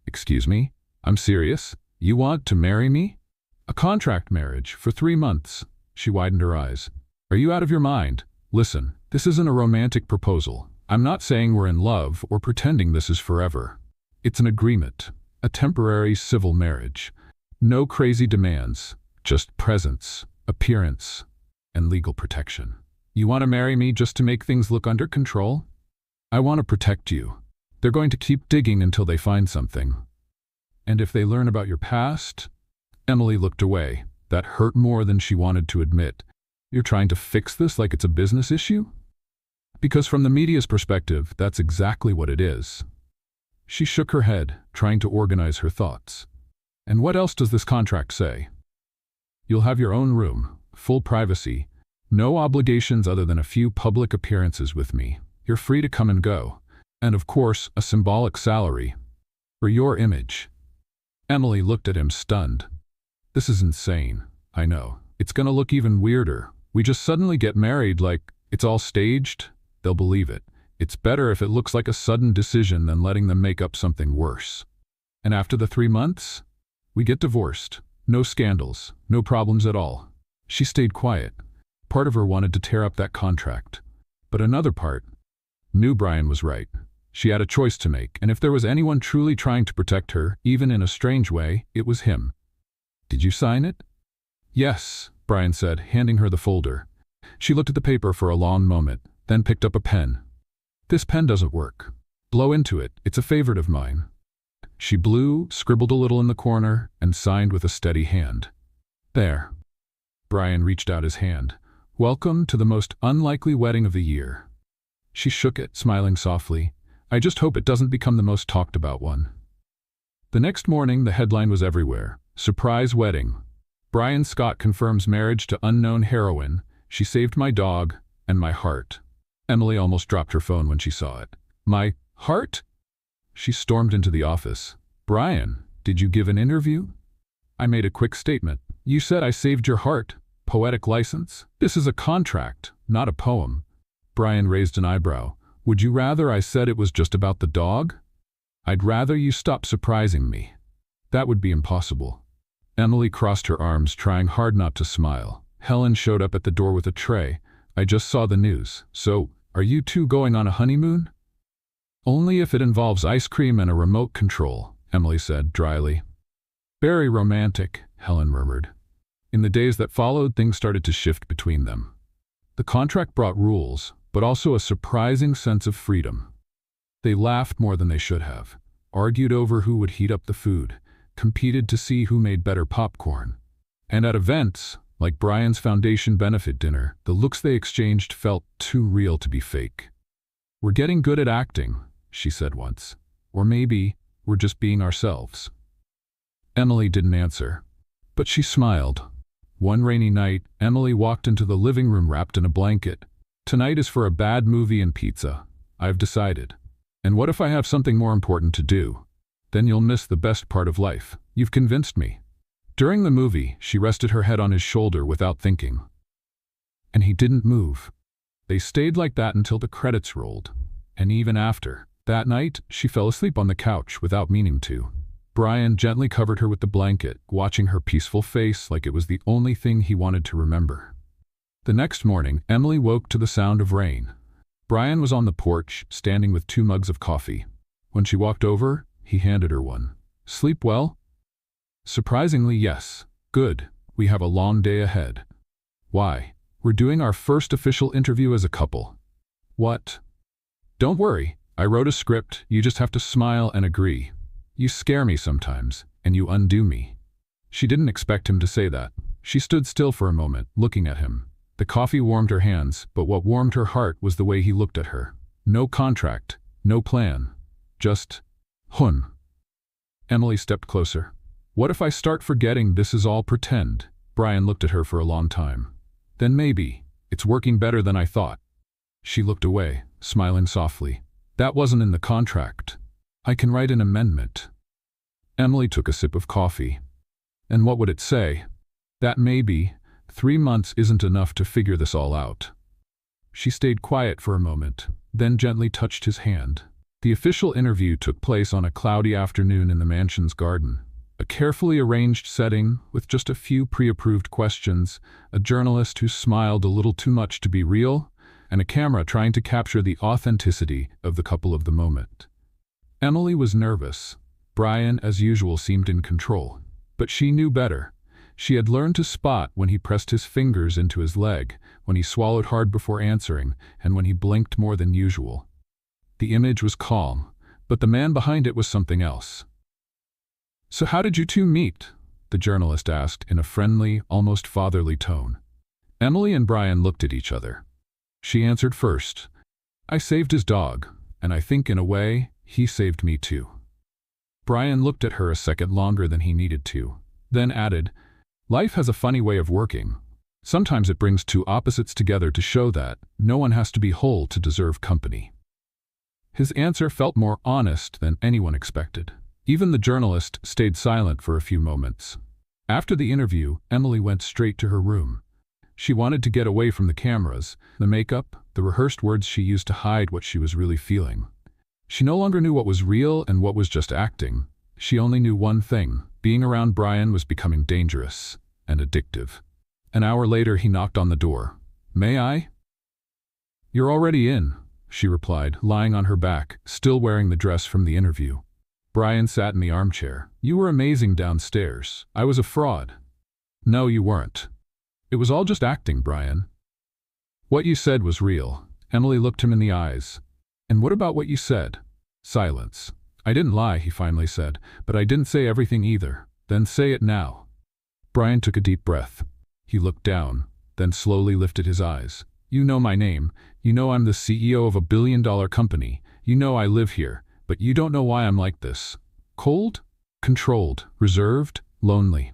"Excuse me? I'm serious. You want to marry me?" "A contract marriage, for 3 months." She widened her eyes. "Are you out of your mind? Listen, this isn't a romantic proposal. I'm not saying we're in love or pretending this is forever. It's an agreement, a temporary civil marriage. No crazy demands, just presence, appearance, and legal protection. You want to marry me just to make things look under control? I want to protect you. They're going to keep digging until they find something. And if they learn about your past..." Emily looked away. That hurt more than she wanted to admit. "You're trying to fix this like it's a business issue?" "Because from the media's perspective, that's exactly what it is." She shook her head, trying to organize her thoughts. "And what else does this contract say?" "You'll have your own room, full privacy, no obligations other than a few public appearances with me. You're free to come and go. And of course, a symbolic salary. For your image." Emily looked at him, stunned. "This is insane. I know. It's gonna look even weirder. We just suddenly get married like it's all staged. They'll believe it. It's better if it looks like a sudden decision than letting them make up something worse. And after the 3 months, we get divorced. No scandals, no problems at all." She stayed quiet. Part of her wanted to tear up that contract. But another part knew Brian was right. She had a choice to make, and if there was anyone truly trying to protect her, even in a strange way, it was him. "Did you sign it?" "Yes," Brian said, handing her the folder. She looked at the paper for a long moment, then picked up a pen. "This pen doesn't work. Blow into it. It's a favorite of mine." She blew, scribbled a little in the corner, and signed with a steady hand. "There." Brian reached out his hand. "Welcome to the most unlikely wedding of the year." She shook it, smiling softly. "I just hope it doesn't become the most talked about one." The next morning, the headline was everywhere. "Surprise wedding. Brian Scott confirms marriage to unknown heroine. She saved my dog and my heart." Emily almost dropped her phone when she saw it. "My heart?" She stormed into the office. "Brian, did you give an interview?" "I made a quick statement. You said I saved your heart. Poetic license? This is a contract, not a poem." Brian raised an eyebrow. "Would you rather I said it was just about the dog?" "I'd rather you stop surprising me." That would be impossible. Emily crossed her arms, trying hard not to smile. Helen showed up at the door with a tray. I just saw the news. So, are you two going on a honeymoon? Only if it involves ice cream and a remote control, Emily said dryly. Very romantic, Helen murmured. In the days that followed, things started to shift between them. The contract brought rules, but also a surprising sense of freedom. They laughed more than they should have, argued over who would heat up the food, competed to see who made better popcorn. And at events, like Brian's foundation benefit dinner, the looks they exchanged felt too real to be fake. We're getting good at acting, she said once. Or maybe we're just being ourselves. Emily didn't answer, but she smiled. One rainy night, Emily walked into the living room wrapped in a blanket. Tonight is for a bad movie and pizza. I've decided. And what if I have something more important to do? Then you'll miss the best part of life. You've convinced me. During the movie, she rested her head on his shoulder without thinking. And he didn't move. They stayed like that until the credits rolled. And even after. That night, she fell asleep on the couch without meaning to. Brian gently covered her with the blanket, watching her peaceful face like it was the only thing he wanted to remember. The next morning, Emily woke to the sound of rain. Brian was on the porch, standing with 2 mugs of coffee. When she walked over, he handed her one. Sleep well? Surprisingly, yes. Good. We have a long day ahead. Why? We're doing our first official interview as a couple. What? Don't worry. I wrote a script. You just have to smile and agree. You scare me sometimes, and you undo me. She didn't expect him to say that. She stood still for a moment, looking at him. The coffee warmed her hands, but what warmed her heart was the way he looked at her. No contract, no plan. Just, hun. Emily stepped closer. What if I start forgetting this is all pretend? Brian looked at her for a long time. Then maybe, it's working better than I thought. She looked away, smiling softly. That wasn't in the contract. I can write an amendment. Emily took a sip of coffee. And what would it say? That maybe 3 months isn't enough to figure this all out. She stayed quiet for a moment, then gently touched his hand. The official interview took place on a cloudy afternoon in the mansion's garden. A carefully arranged setting with just a few pre-approved questions, a journalist who smiled a little too much to be real, and a camera trying to capture the authenticity of the couple of the moment. Emily was nervous. Brian, as usual, seemed in control. But she knew better. She had learned to spot when he pressed his fingers into his leg, when he swallowed hard before answering, and when he blinked more than usual. The image was calm, but the man behind it was something else. So how did you two meet? The journalist asked in a friendly, almost fatherly tone. Emily and Brian looked at each other. She answered first. I saved his dog, and I think in a way, he saved me too. Brian looked at her a second longer than he needed to, then added, Life has a funny way of working. Sometimes it brings 2 opposites together to show that no one has to be whole to deserve company. His answer felt more honest than anyone expected. Even the journalist stayed silent for a few moments. After the interview, Emily went straight to her room. She wanted to get away from the cameras, the makeup, the rehearsed words she used to hide what she was really feeling. She no longer knew what was real and what was just acting. She only knew one thing. Being around Brian was becoming dangerous and addictive. An hour later, he knocked on the door. May I? You're already in, she replied, lying on her back, still wearing the dress from the interview. Brian sat in the armchair. You were amazing downstairs. I was a fraud. No, you weren't. It was all just acting, Brian. What you said was real. Emily looked him in the eyes. And what about what you said? Silence. I didn't lie, he finally said, but I didn't say everything either. Then say it now. Brian took a deep breath. He looked down, then slowly lifted his eyes. You know my name. You know I'm the CEO of a billion-dollar company. You know I live here, but you don't know why I'm like this. Cold? Controlled. Reserved? Lonely.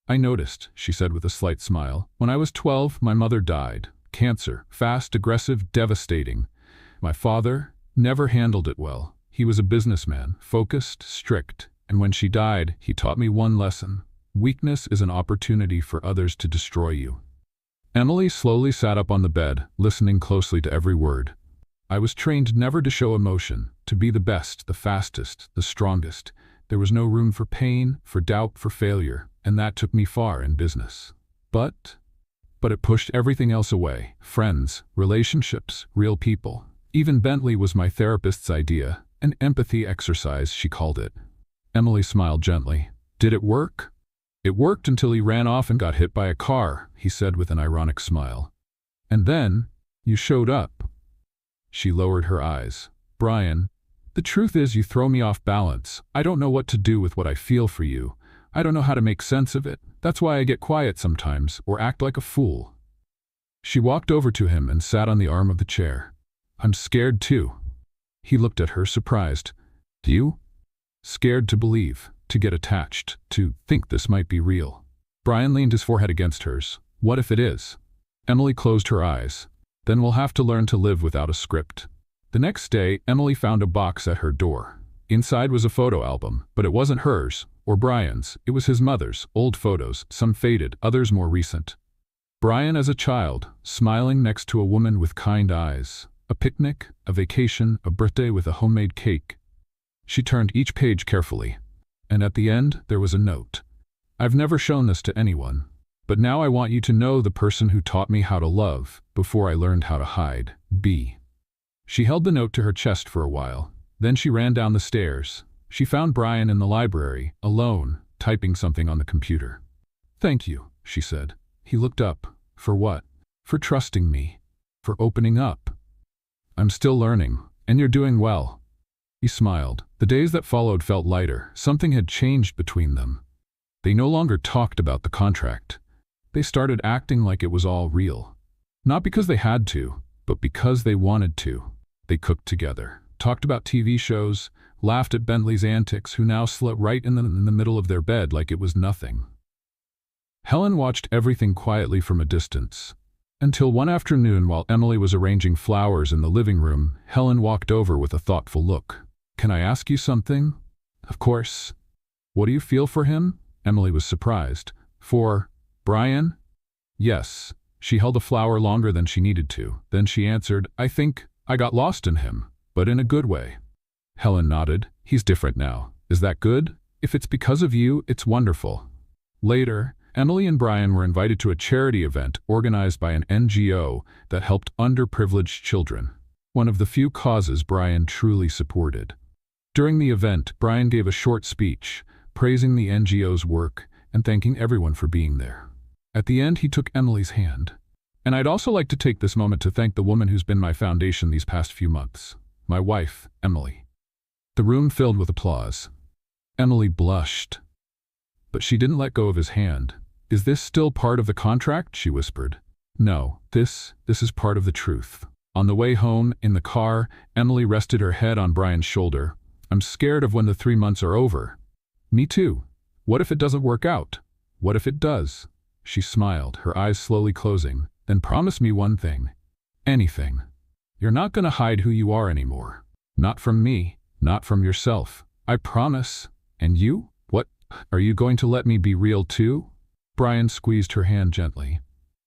I noticed, she said with a slight smile. When I was 12, my mother died. Cancer. Fast, aggressive, devastating. My father never handled it well. He was a businessman, focused, strict, and when she died, he taught me one lesson. Weakness is an opportunity for others to destroy you. Emily slowly sat up on the bed, listening closely to every word. I was trained never to show emotion, to be the best, the fastest, the strongest. There was no room for pain, for doubt, for failure, and that took me far in business. But it pushed everything else away. Friends, relationships, real people. Even Bentley was my therapist's idea, an empathy exercise, she called it. Emily smiled gently. Did it work? It worked until he ran off and got hit by a car, he said with an ironic smile. And then, you showed up. She lowered her eyes. Brian, the truth is you throw me off balance. I don't know what to do with what I feel for you. I don't know how to make sense of it. That's why I get quiet sometimes, or act like a fool. She walked over to him and sat on the arm of the chair. I'm scared too. He looked at her, surprised. You? Scared to believe, to get attached, to think this might be real. Brian leaned his forehead against hers. What if it is? Emily closed her eyes. Then we'll have to learn to live without a script. The next day, Emily found a box at her door. Inside was a photo album, but it wasn't hers, or Brian's. It was his mother's, old photos, some faded, others more recent. Brian as a child, smiling next to a woman with kind eyes. A picnic, a vacation, a birthday with a homemade cake. She turned each page carefully, and at the end there was a note. I've never shown this to anyone, but now I want you to know the person who taught me how to love, before I learned how to hide. B. She held the note to her chest for a while. Then she ran down the stairs. She found Brian in the library, alone, typing something on the computer. Thank you, she said. He looked up. For what? For trusting me. For opening up. I'm still learning, and you're doing well. He smiled. The days that followed felt lighter. Something had changed between them. They no longer talked about the contract. They started acting like it was all real. Not because they had to, but because they wanted to. They cooked together, talked about TV shows, laughed at Bentley's antics, who now slept right in the middle of their bed like it was nothing. Helen watched everything quietly from a distance. Until one afternoon, while Emily was arranging flowers in the living room, Helen walked over with a thoughtful look. Can I ask you something? Of course. What do you feel for him? Emily was surprised. For Brian? Yes. She held a flower longer than she needed to. Then she answered, I think I got lost in him, but in a good way. Helen nodded. He's different now. Is that good? If it's because of you, it's wonderful. Later, Emily and Brian were invited to a charity event organized by an NGO that helped underprivileged children, one of the few causes Brian truly supported. During the event, Brian gave a short speech, praising the NGO's work and thanking everyone for being there. At the end, he took Emily's hand. And I'd also like to take this moment to thank the woman who's been my foundation these past few months. My wife, Emily. The room filled with applause. Emily blushed. But she didn't let go of his hand. Is this still part of the contract? She whispered. No, this is part of the truth. On the way home, in the car, Emily rested her head on Brian's shoulder. I'm scared of when the 3 months are over. Me too. What if it doesn't work out? What if it does? She smiled, her eyes slowly closing. Then promise me one thing. Anything. You're not going to hide who you are anymore. Not from me, not from yourself. I promise. And you? What? Are you going to let me be real too? Brian squeezed her hand gently.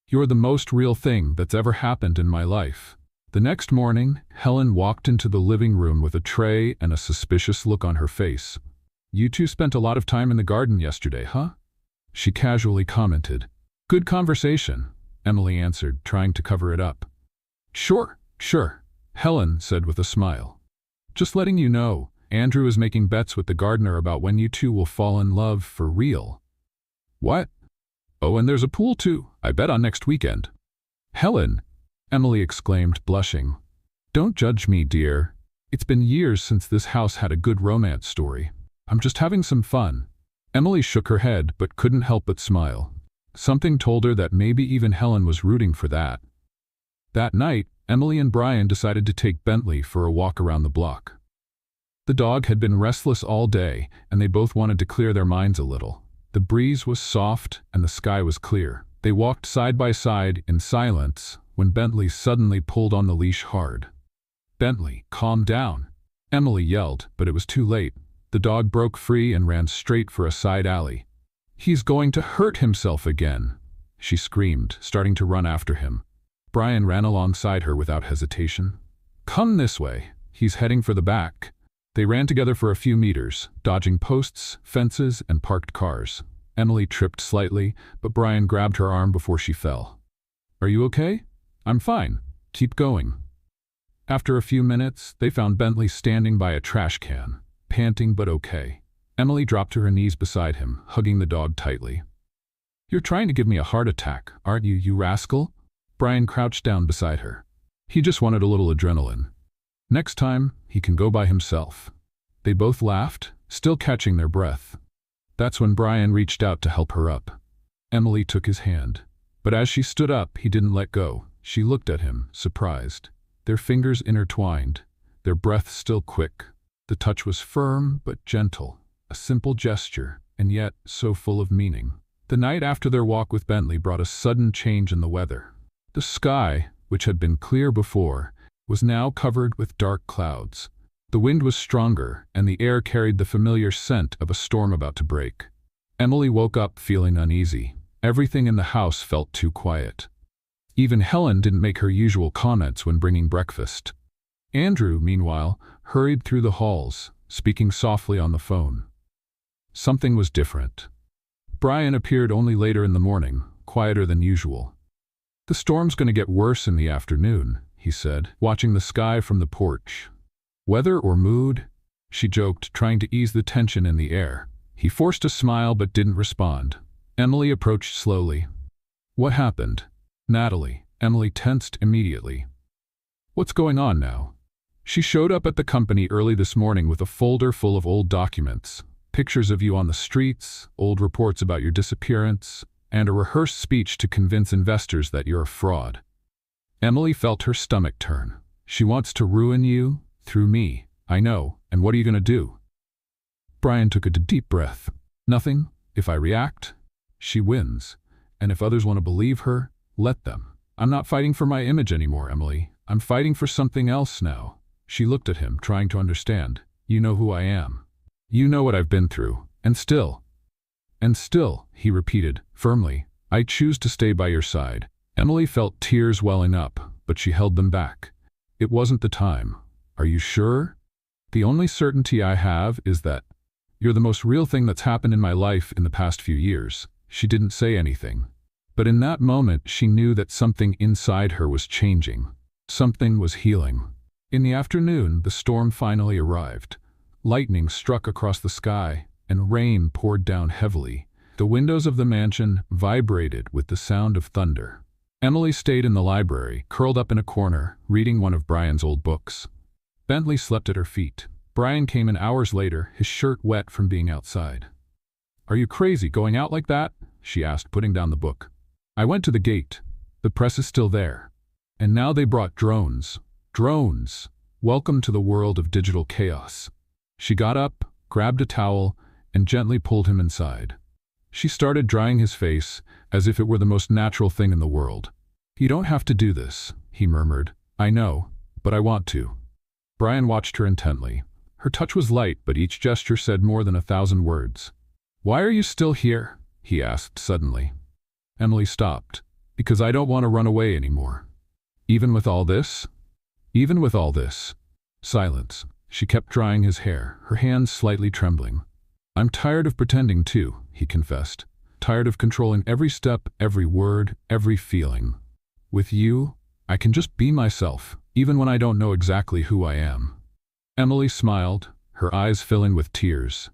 You're the most real thing that's ever happened in my life. The next morning, Helen walked into the living room with a tray and a suspicious look on her face. You two spent a lot of time in the garden yesterday, huh? She casually commented. Good conversation, Emily answered, trying to cover it up. Sure, Helen said with a smile. Just letting you know, Andrew is making bets with the gardener about when you two will fall in love for real. What? Oh, and there's a pool too. I bet on next weekend. Helen, Emily exclaimed, blushing. Don't judge me, dear. It's been years since this house had a good romance story. I'm just having some fun. Emily shook her head, but couldn't help but smile. Something told her that maybe even Helen was rooting for that. That night, Emily and Brian decided to take Bentley for a walk around the block. The dog had been restless all day, and they both wanted to clear their minds a little. The breeze was soft, and the sky was clear. They walked side by side in silence when Bentley suddenly pulled on the leash hard. Bentley, calm down, Emily yelled, but it was too late. The dog broke free and ran straight for a side alley. He's going to hurt himself again, she screamed, starting to run after him. Brian ran alongside her without hesitation. Come this way. He's heading for the back. They ran together for a few meters, dodging posts, fences, and parked cars. Emily tripped slightly, but Brian grabbed her arm before she fell. "Are you okay?" "I'm fine. Keep going." After a few minutes, they found Bentley standing by a trash can, panting but okay. Emily dropped to her knees beside him, hugging the dog tightly. "You're trying to give me a heart attack, aren't you, you rascal?" Brian crouched down beside her. He just wanted a little adrenaline. Next time, he can go by himself. They both laughed, still catching their breath. That's when Brian reached out to help her up. Emily took his hand. But as she stood up, he didn't let go. She looked at him, surprised. Their fingers intertwined, their breath still quick. The touch was firm but gentle, a simple gesture, and yet so full of meaning. The night after their walk with Bentley brought a sudden change in the weather. The sky, which had been clear before, was now covered with dark clouds. The wind was stronger, and the air carried the familiar scent of a storm about to break. Emily woke up feeling uneasy. Everything in the house felt too quiet. Even Helen didn't make her usual comments when bringing breakfast. Andrew, meanwhile, hurried through the halls, speaking softly on the phone. Something was different. Brian appeared only later in the morning, quieter than usual. "The storm's going to get worse in the afternoon," he said, watching the sky from the porch. "Weather or mood?" she joked, trying to ease the tension in the air. He forced a smile but didn't respond. Emily approached slowly. "What happened?" "Natalie." Emily tensed immediately. "What's going on now?" She showed up at the company early this morning with a folder full of old documents, pictures of you on the streets, old reports about your disappearance, and a rehearsed speech to convince investors that you're a fraud. Emily felt her stomach turn. "She wants to ruin you, through me. I know, and what are you going to do?" Brian took a deep breath. "Nothing. If I react, she wins. And if others want to believe her, let them. I'm not fighting for my image anymore, Emily. I'm fighting for something else now." She looked at him, trying to understand. "You know who I am. You know what I've been through. And still," he repeated, firmly, "I choose to stay by your side." Emily felt tears welling up, but she held them back. "It wasn't the time." "Are you sure?" "The only certainty I have is that you're the most real thing that's happened in my life in the past few years." She didn't say anything. But in that moment, she knew that something inside her was changing. Something was healing. In the afternoon, the storm finally arrived. Lightning struck across the sky, and rain poured down heavily. The windows of the mansion vibrated with the sound of thunder. Emily stayed in the library, curled up in a corner, reading one of Brian's old books. Bentley slept at her feet. Brian came in hours later, his shirt wet from being outside. "Are you crazy going out like that?" she asked, putting down the book. "I went to the gate. The press is still there. And now they brought drones. Drones! Welcome to the world of digital chaos." She got up, grabbed a towel, and gently pulled him inside. She started drying his face, as if it were the most natural thing in the world. "You don't have to do this," he murmured. "I know, but I want to." Brian watched her intently. Her touch was light, but each gesture said more than 1,000 words. "Why are you still here?" he asked suddenly. Emily stopped. "Because I don't want to run away anymore." "Even with all this?" "Even with all this." Silence. She kept drying his hair, her hands slightly trembling. "I'm tired of pretending too," he confessed. "Tired of controlling every step, every word, every feeling. With you, I can just be myself, even when I don't know exactly who I am." Emily smiled, her eyes filling with tears.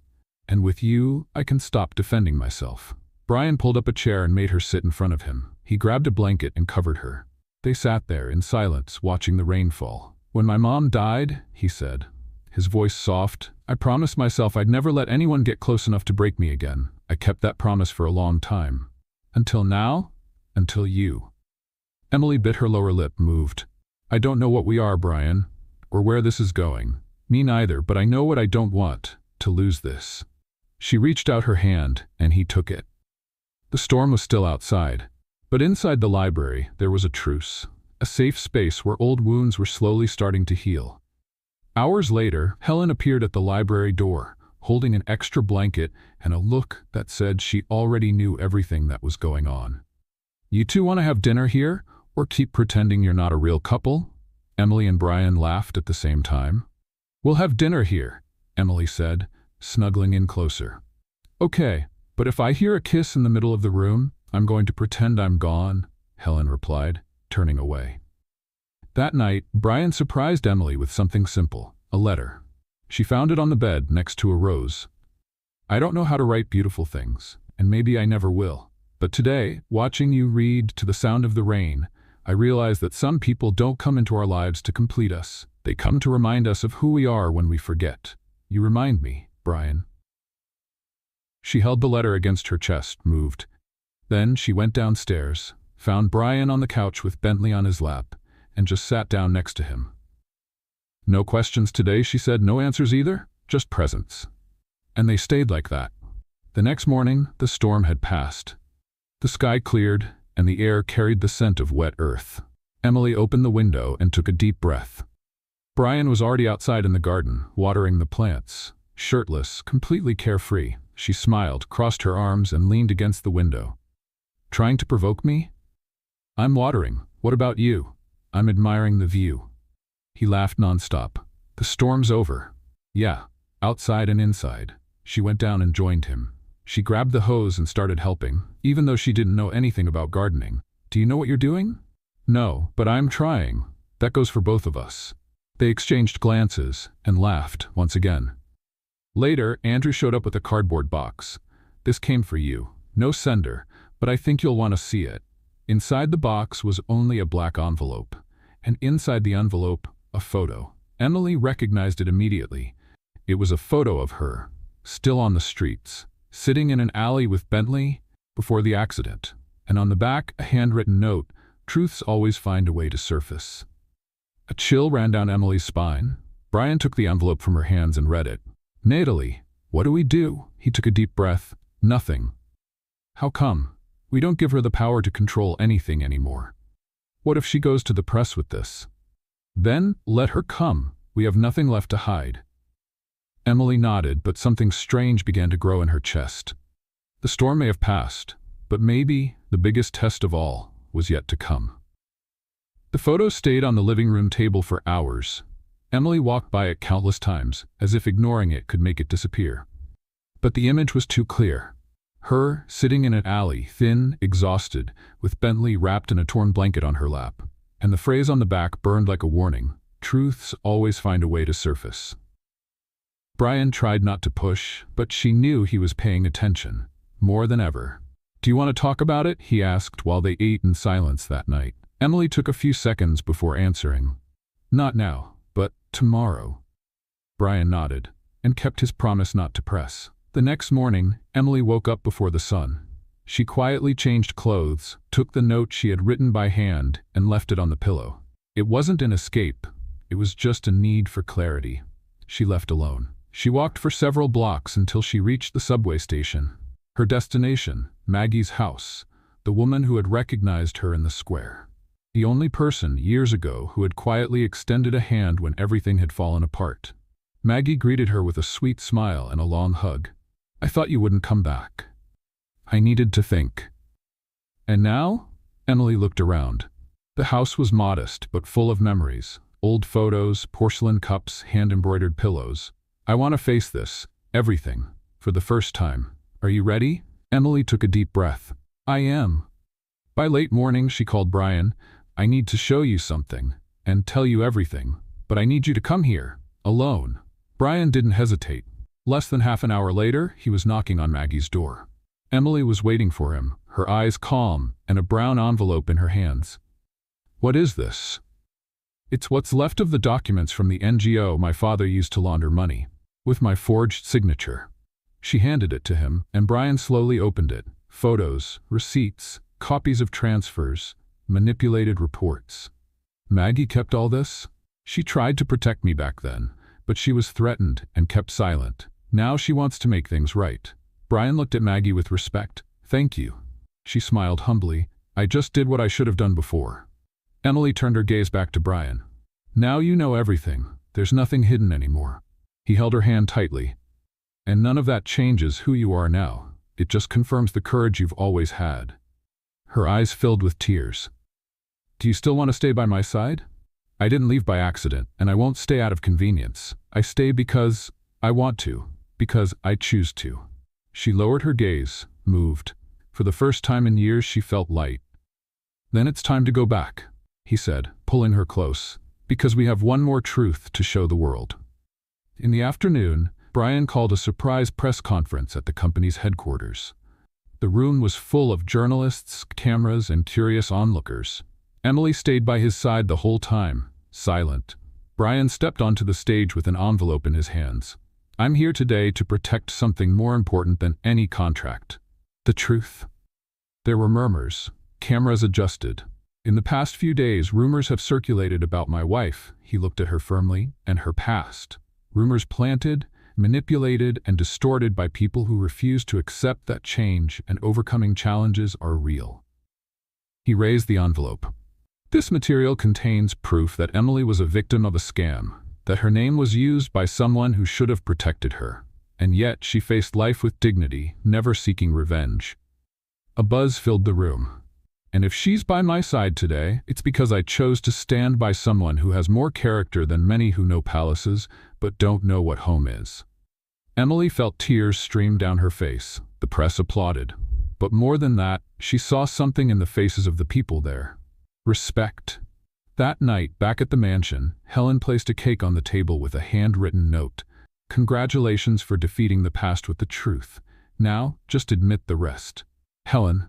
"And with you, I can stop defending myself." Brian pulled up a chair and made her sit in front of him. He grabbed a blanket and covered her. They sat there in silence, watching the rain fall. "When my mom died," he said, his voice soft, "I promised myself I'd never let anyone get close enough to break me again. I kept that promise for a long time. Until now, until you." Emily bit her lower lip, moved. "I don't know what we are, Brian, or where this is going. Me neither, but I know what I don't want, to lose this." She reached out her hand, and he took it. The storm was still outside, but inside the library there was a truce, a safe space where old wounds were slowly starting to heal. Hours later, Helen appeared at the library door, holding an extra blanket and a look that said she already knew everything that was going on. "You two want to have dinner here, or keep pretending you're not a real couple?" Emily and Brian laughed at the same time. "We'll have dinner here," Emily said, snuggling in closer. Okay, but if I hear a kiss in the middle of the room, I'm going to pretend I'm gone, Helen replied, turning away. That night, Brian surprised Emily with something simple, a letter. She found it on the bed next to a rose. I don't know how to write beautiful things, and maybe I never will. But today, watching you read To the Sound of the Rain, I realize that some people don't come into our lives to complete us. They come to remind us of who we are when we forget. You remind me, Brian. She held the letter against her chest, moved. Then she went downstairs, found Brian on the couch with Bentley on his lap, and just sat down next to him. No questions today, she said, no answers either, just presence. And they stayed like that. The next morning, the storm had passed. The sky cleared, and the air carried the scent of wet earth. Emily opened the window and took a deep breath. Brian was already outside in the garden, watering the plants. Shirtless, completely carefree, she smiled, crossed her arms, and leaned against the window. Trying to provoke me? I'm watering. What about you? I'm admiring the view. He laughed nonstop. The storm's over. Yeah, outside and inside. She went down and joined him. She grabbed the hose and started helping, even though she didn't know anything about gardening. Do you know what you're doing? No, but I'm trying. That goes for both of us. They exchanged glances and laughed once again. Later, Andrew showed up with a cardboard box. This came for you. No sender, but I think you'll want to see it. Inside the box was only a black envelope, and inside the envelope, a photo. Emily recognized it immediately. It was a photo of her, still on the streets, sitting in an alley with Bentley before the accident, and on the back a handwritten note, "Truths always find a way to surface." A chill ran down Emily's spine. Brian took the envelope from her hands and read it. Natalie, what do we do? He took a deep breath. Nothing. How come? We don't give her the power to control anything anymore. What if she goes to the press with this? Then let her come. We have nothing left to hide. Emily nodded, but something strange began to grow in her chest. The storm may have passed, but maybe the biggest test of all was yet to come. The photo stayed on the living room table for hours. Emily walked by it countless times, as if ignoring it could make it disappear. But the image was too clear. Her, sitting in an alley, thin, exhausted, with Bentley wrapped in a torn blanket on her lap. And the phrase on the back burned like a warning. Truths always find a way to surface. Brian tried not to push, but she knew he was paying attention, more than ever. Do you want to talk about it? He asked while they ate in silence that night. Emily took a few seconds before answering. Not now, but tomorrow. Brian nodded, and kept his promise not to press. The next morning, Emily woke up before the sun. She quietly changed clothes, took the note she had written by hand, and left it on the pillow. It wasn't an escape. It was just a need for clarity. She left alone. She walked for several blocks until she reached the subway station. Her destination, Maggie's house, the woman who had recognized her in the square. The only person, years ago, who had quietly extended a hand when everything had fallen apart. Maggie greeted her with a sweet smile and a long hug. I thought you wouldn't come back. I needed to think. And now? Emily looked around. The house was modest, but full of memories. Old photos, porcelain cups, hand-embroidered pillows. I want to face this, everything, for the first time. Are you ready? Emily took a deep breath. I am. By late morning, she called Brian. I need to show you something, and tell you everything, but I need you to come here, alone. Brian didn't hesitate. Less than half an hour later, he was knocking on Maggie's door. Emily was waiting for him, her eyes calm, and a brown envelope in her hands. What is this? It's what's left of the documents from the NGO my father used to launder money, with my forged signature. She handed it to him, and Brian slowly opened it. Photos, receipts, copies of transfers, manipulated reports. Maggie kept all this? She tried to protect me back then, but she was threatened and kept silent. Now she wants to make things right. Brian looked at Maggie with respect. Thank you. She smiled humbly. I just did what I should have done before. Emily turned her gaze back to Brian. Now you know everything. There's nothing hidden anymore. He held her hand tightly. And none of that changes who you are now. It just confirms the courage you've always had. Her eyes filled with tears. Do you still want to stay by my side? I didn't leave by accident, and I won't stay out of convenience. I stay because I want to, because I choose to. She lowered her gaze, moved. For the first time in years she felt light. Then it's time to go back, he said, pulling her close, because we have one more truth to show the world. In the afternoon, Brian called a surprise press conference at the company's headquarters. The room was full of journalists, cameras, and curious onlookers. Emily stayed by his side the whole time, silent. Brian stepped onto the stage with an envelope in his hands. I'm here today to protect something more important than any contract. The truth. There were murmurs. Cameras adjusted. In the past few days, rumors have circulated about my wife, he looked at her firmly, and her past. Rumors planted, manipulated, and distorted by people who refuse to accept that change and overcoming challenges are real. He raised the envelope. This material contains proof that Emily was a victim of a scam, that her name was used by someone who should have protected her, and yet she faced life with dignity, never seeking revenge. A buzz filled the room. And if she's by my side today, it's because I chose to stand by someone who has more character than many who know palaces, but don't know what home is. Emily felt tears stream down her face. The press applauded. But more than that, she saw something in the faces of the people there. Respect. That night, back at the mansion, Helen placed a cake on the table with a handwritten note. Congratulations for defeating the past with the truth. Now, just admit the rest. Helen.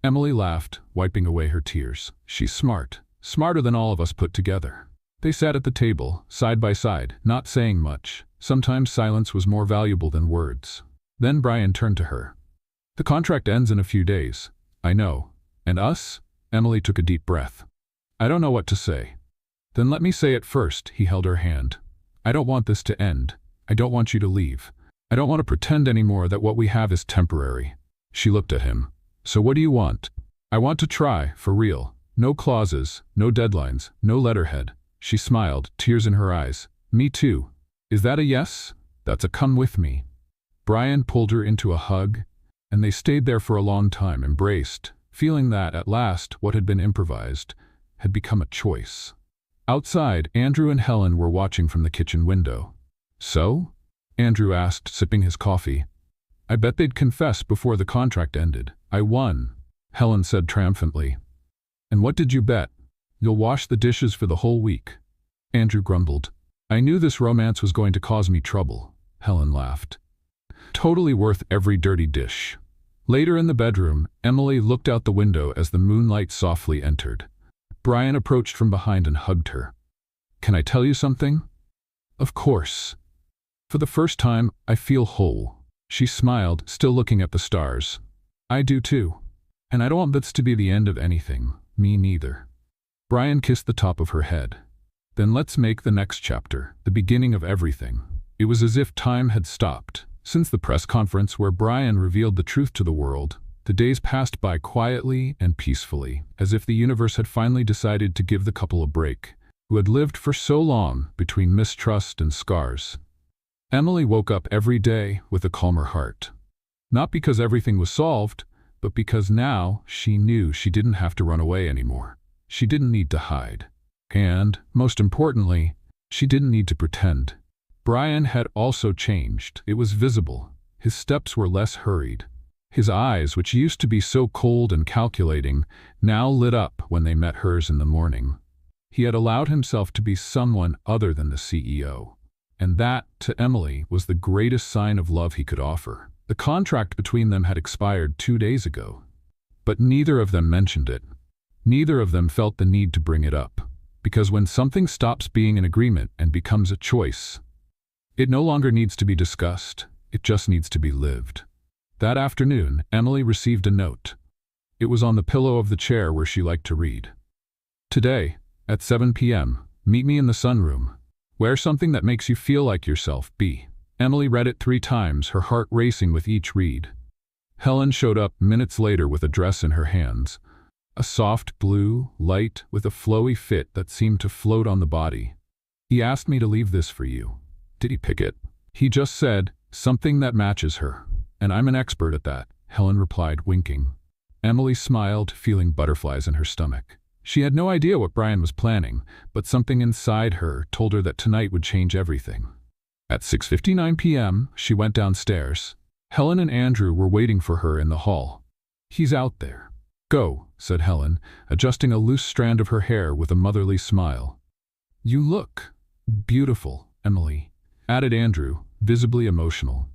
Emily laughed, wiping away her tears. She's smart. Smarter than all of us put together. They sat at the table, side by side, not saying much. Sometimes silence was more valuable than words. Then Brian turned to her. The contract ends in a few days. I know. And us? Emily took a deep breath. I don't know what to say. Then let me say it first, he held her hand. I don't want this to end. I don't want you to leave. I don't want to pretend anymore that what we have is temporary. She looked at him. So what do you want? I want to try, for real. No clauses, no deadlines, no letterhead. She smiled, tears in her eyes. Me too. Is that a yes? That's a come with me. Brian pulled her into a hug, and they stayed there for a long time, embraced, feeling that, at last, what had been improvised had become a choice. Outside, Andrew and Helen were watching from the kitchen window. So? Andrew asked, sipping his coffee. I bet they'd confess before the contract ended. I won, Helen said triumphantly. And what did you bet? You'll wash the dishes for the whole week. Andrew grumbled. I knew this romance was going to cause me trouble, Helen laughed. Totally worth every dirty dish. Later in the bedroom, Emily looked out the window as the moonlight softly entered. Brian approached from behind and hugged her. Can I tell you something? Of course. For the first time, I feel whole. She smiled, still looking at the stars. I do too. And I don't want this to be the end of anything. Me neither. Brian kissed the top of her head. Then let's make the next chapter, the beginning of everything. It was as if time had stopped. Since the press conference where Brian revealed the truth to the world, the days passed by quietly and peacefully, as if the universe had finally decided to give the couple a break, who had lived for so long between mistrust and scars. Emily woke up every day with a calmer heart. Not because everything was solved, but because now she knew she didn't have to run away anymore. She didn't need to hide. And, most importantly, she didn't need to pretend. Brian had also changed. It was visible. His steps were less hurried. His eyes, which used to be so cold and calculating, now lit up when they met hers in the morning. He had allowed himself to be someone other than the CEO. And that, to Emily, was the greatest sign of love he could offer. The contract between them had expired 2 days ago. But neither of them mentioned it. Neither of them felt the need to bring it up. Because when something stops being an agreement and becomes a choice, it no longer needs to be discussed. It just needs to be lived. That afternoon, Emily received a note. It was on the pillow of the chair where she liked to read. Today, at 7 p.m., meet me in the sunroom. Wear something that makes you feel like yourself, B. Emily read it 3 times, her heart racing with each read. Helen showed up minutes later with a dress in her hands. A soft blue, light, with a flowy fit that seemed to float on the body. He asked me to leave this for you. Did he pick it? He just said, something that matches her. And I'm an expert at that, Helen replied, winking. Emily smiled, feeling butterflies in her stomach. She had no idea what Brian was planning, but something inside her told her that tonight would change everything. At 6:59 p.m., she went downstairs. Helen and Andrew were waiting for her in the hall. "He's out there." "Go," said Helen, adjusting a loose strand of her hair with a motherly smile. "You look beautiful, Emily," added Andrew, visibly emotional.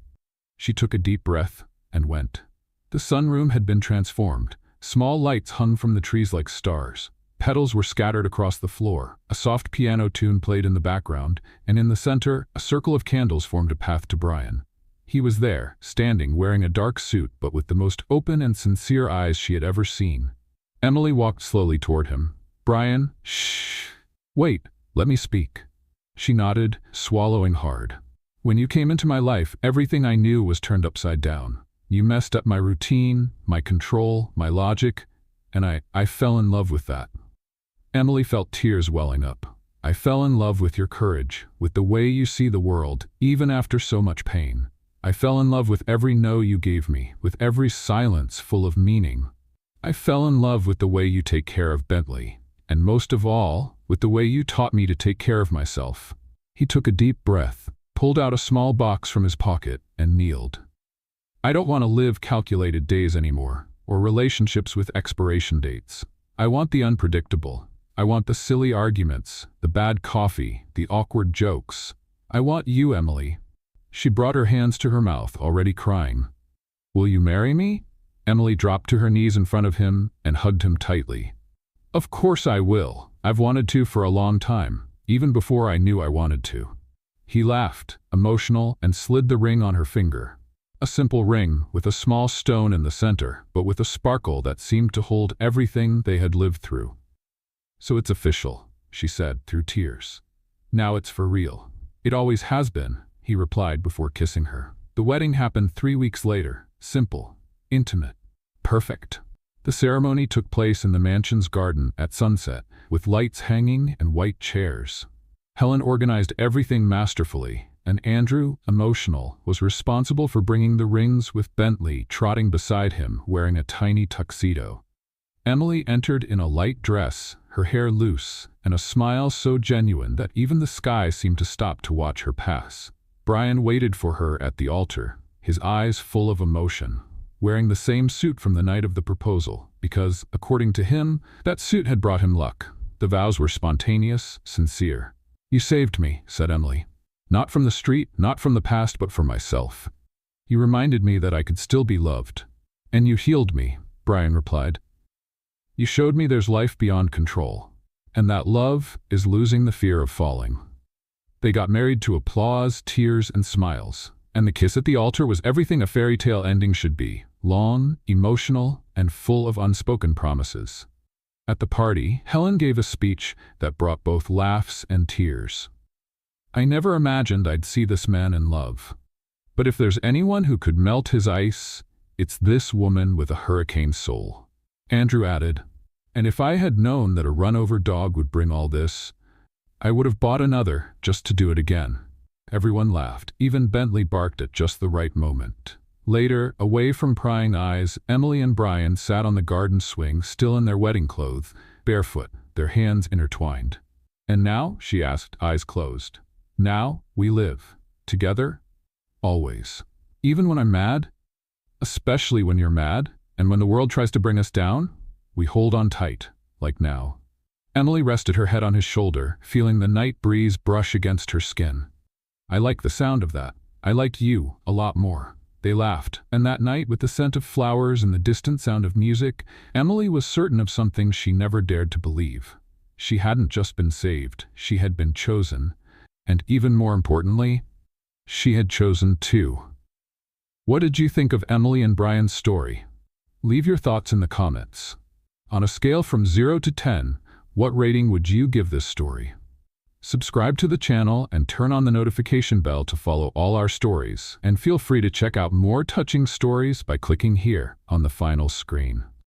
She took a deep breath and went. The sunroom had been transformed. Small lights hung from the trees like stars. Petals were scattered across the floor. A soft piano tune played in the background, and in the center, a circle of candles formed a path to Brian. He was there, standing, wearing a dark suit but with the most open and sincere eyes she had ever seen. Emily walked slowly toward him. "Brian, shh. Wait, let me speak." She nodded, swallowing hard. "When you came into my life, everything I knew was turned upside down. You messed up my routine, my control, my logic, and I fell in love with that." Emily felt tears welling up. "I fell in love with your courage, with the way you see the world, even after so much pain. I fell in love with every no you gave me, with every silence full of meaning. I fell in love with the way you take care of Bentley, and most of all, with the way you taught me to take care of myself." He took a deep breath, pulled out a small box from his pocket, and kneeled. "I don't want to live calculated days anymore, or relationships with expiration dates. I want the unpredictable. I want the silly arguments, the bad coffee, the awkward jokes. I want you, Emily." She brought her hands to her mouth, already crying. "Will you marry me?" Emily dropped to her knees in front of him and hugged him tightly. "Of course I will. I've wanted to for a long time, even before I knew I wanted to." He laughed, emotional, and slid the ring on her finger. A simple ring with a small stone in the center, but with a sparkle that seemed to hold everything they had lived through. "So it's official," she said through tears. "Now it's for real." "It always has been," he replied before kissing her. The wedding happened 3 weeks later, simple, intimate, perfect. The ceremony took place in the mansion's garden at sunset, with lights hanging and white chairs. Helen organized everything masterfully, and Andrew, emotional, was responsible for bringing the rings, with Bentley trotting beside him wearing a tiny tuxedo. Emily entered in a light dress, her hair loose, and a smile so genuine that even the sky seemed to stop to watch her pass. Brian waited for her at the altar, his eyes full of emotion, wearing the same suit from the night of the proposal, because, according to him, that suit had brought him luck. The vows were spontaneous, sincere. "You saved me," said Emily. "Not from the street, not from the past, but for myself. You reminded me that I could still be loved." "And you healed me," Brian replied. "You showed me there's life beyond control, and that love is losing the fear of falling." They got married to applause, tears, and smiles, and the kiss at the altar was everything a fairy tale ending should be: long, emotional, and full of unspoken promises. At the party, Helen gave a speech that brought both laughs and tears. "I never imagined I'd see this man in love. But if there's anyone who could melt his ice, it's this woman with a hurricane soul." Andrew added, "And if I had known that a run-over dog would bring all this, I would have bought another just to do it again." Everyone laughed. Even Bentley barked at just the right moment. Later, away from prying eyes, Emily and Brian sat on the garden swing, still in their wedding clothes, barefoot, their hands intertwined. "And now?" she asked, eyes closed. "Now, we live. Together. Always. Even when I'm mad. Especially when you're mad, and when the world tries to bring us down, we hold on tight, like now." Emily rested her head on his shoulder, feeling the night breeze brush against her skin. "I like the sound of that. I liked you a lot more." They laughed, and that night, with the scent of flowers and the distant sound of music, Emily was certain of something she never dared to believe. She hadn't just been saved, she had been chosen. And even more importantly, she had chosen too. What did you think of Emily and Brian's story? Leave your thoughts in the comments. On a scale from 0 to 10, what rating would you give this story? Subscribe to the channel and turn on the notification bell to follow all our stories, and feel free to check out more touching stories by clicking here on the final screen.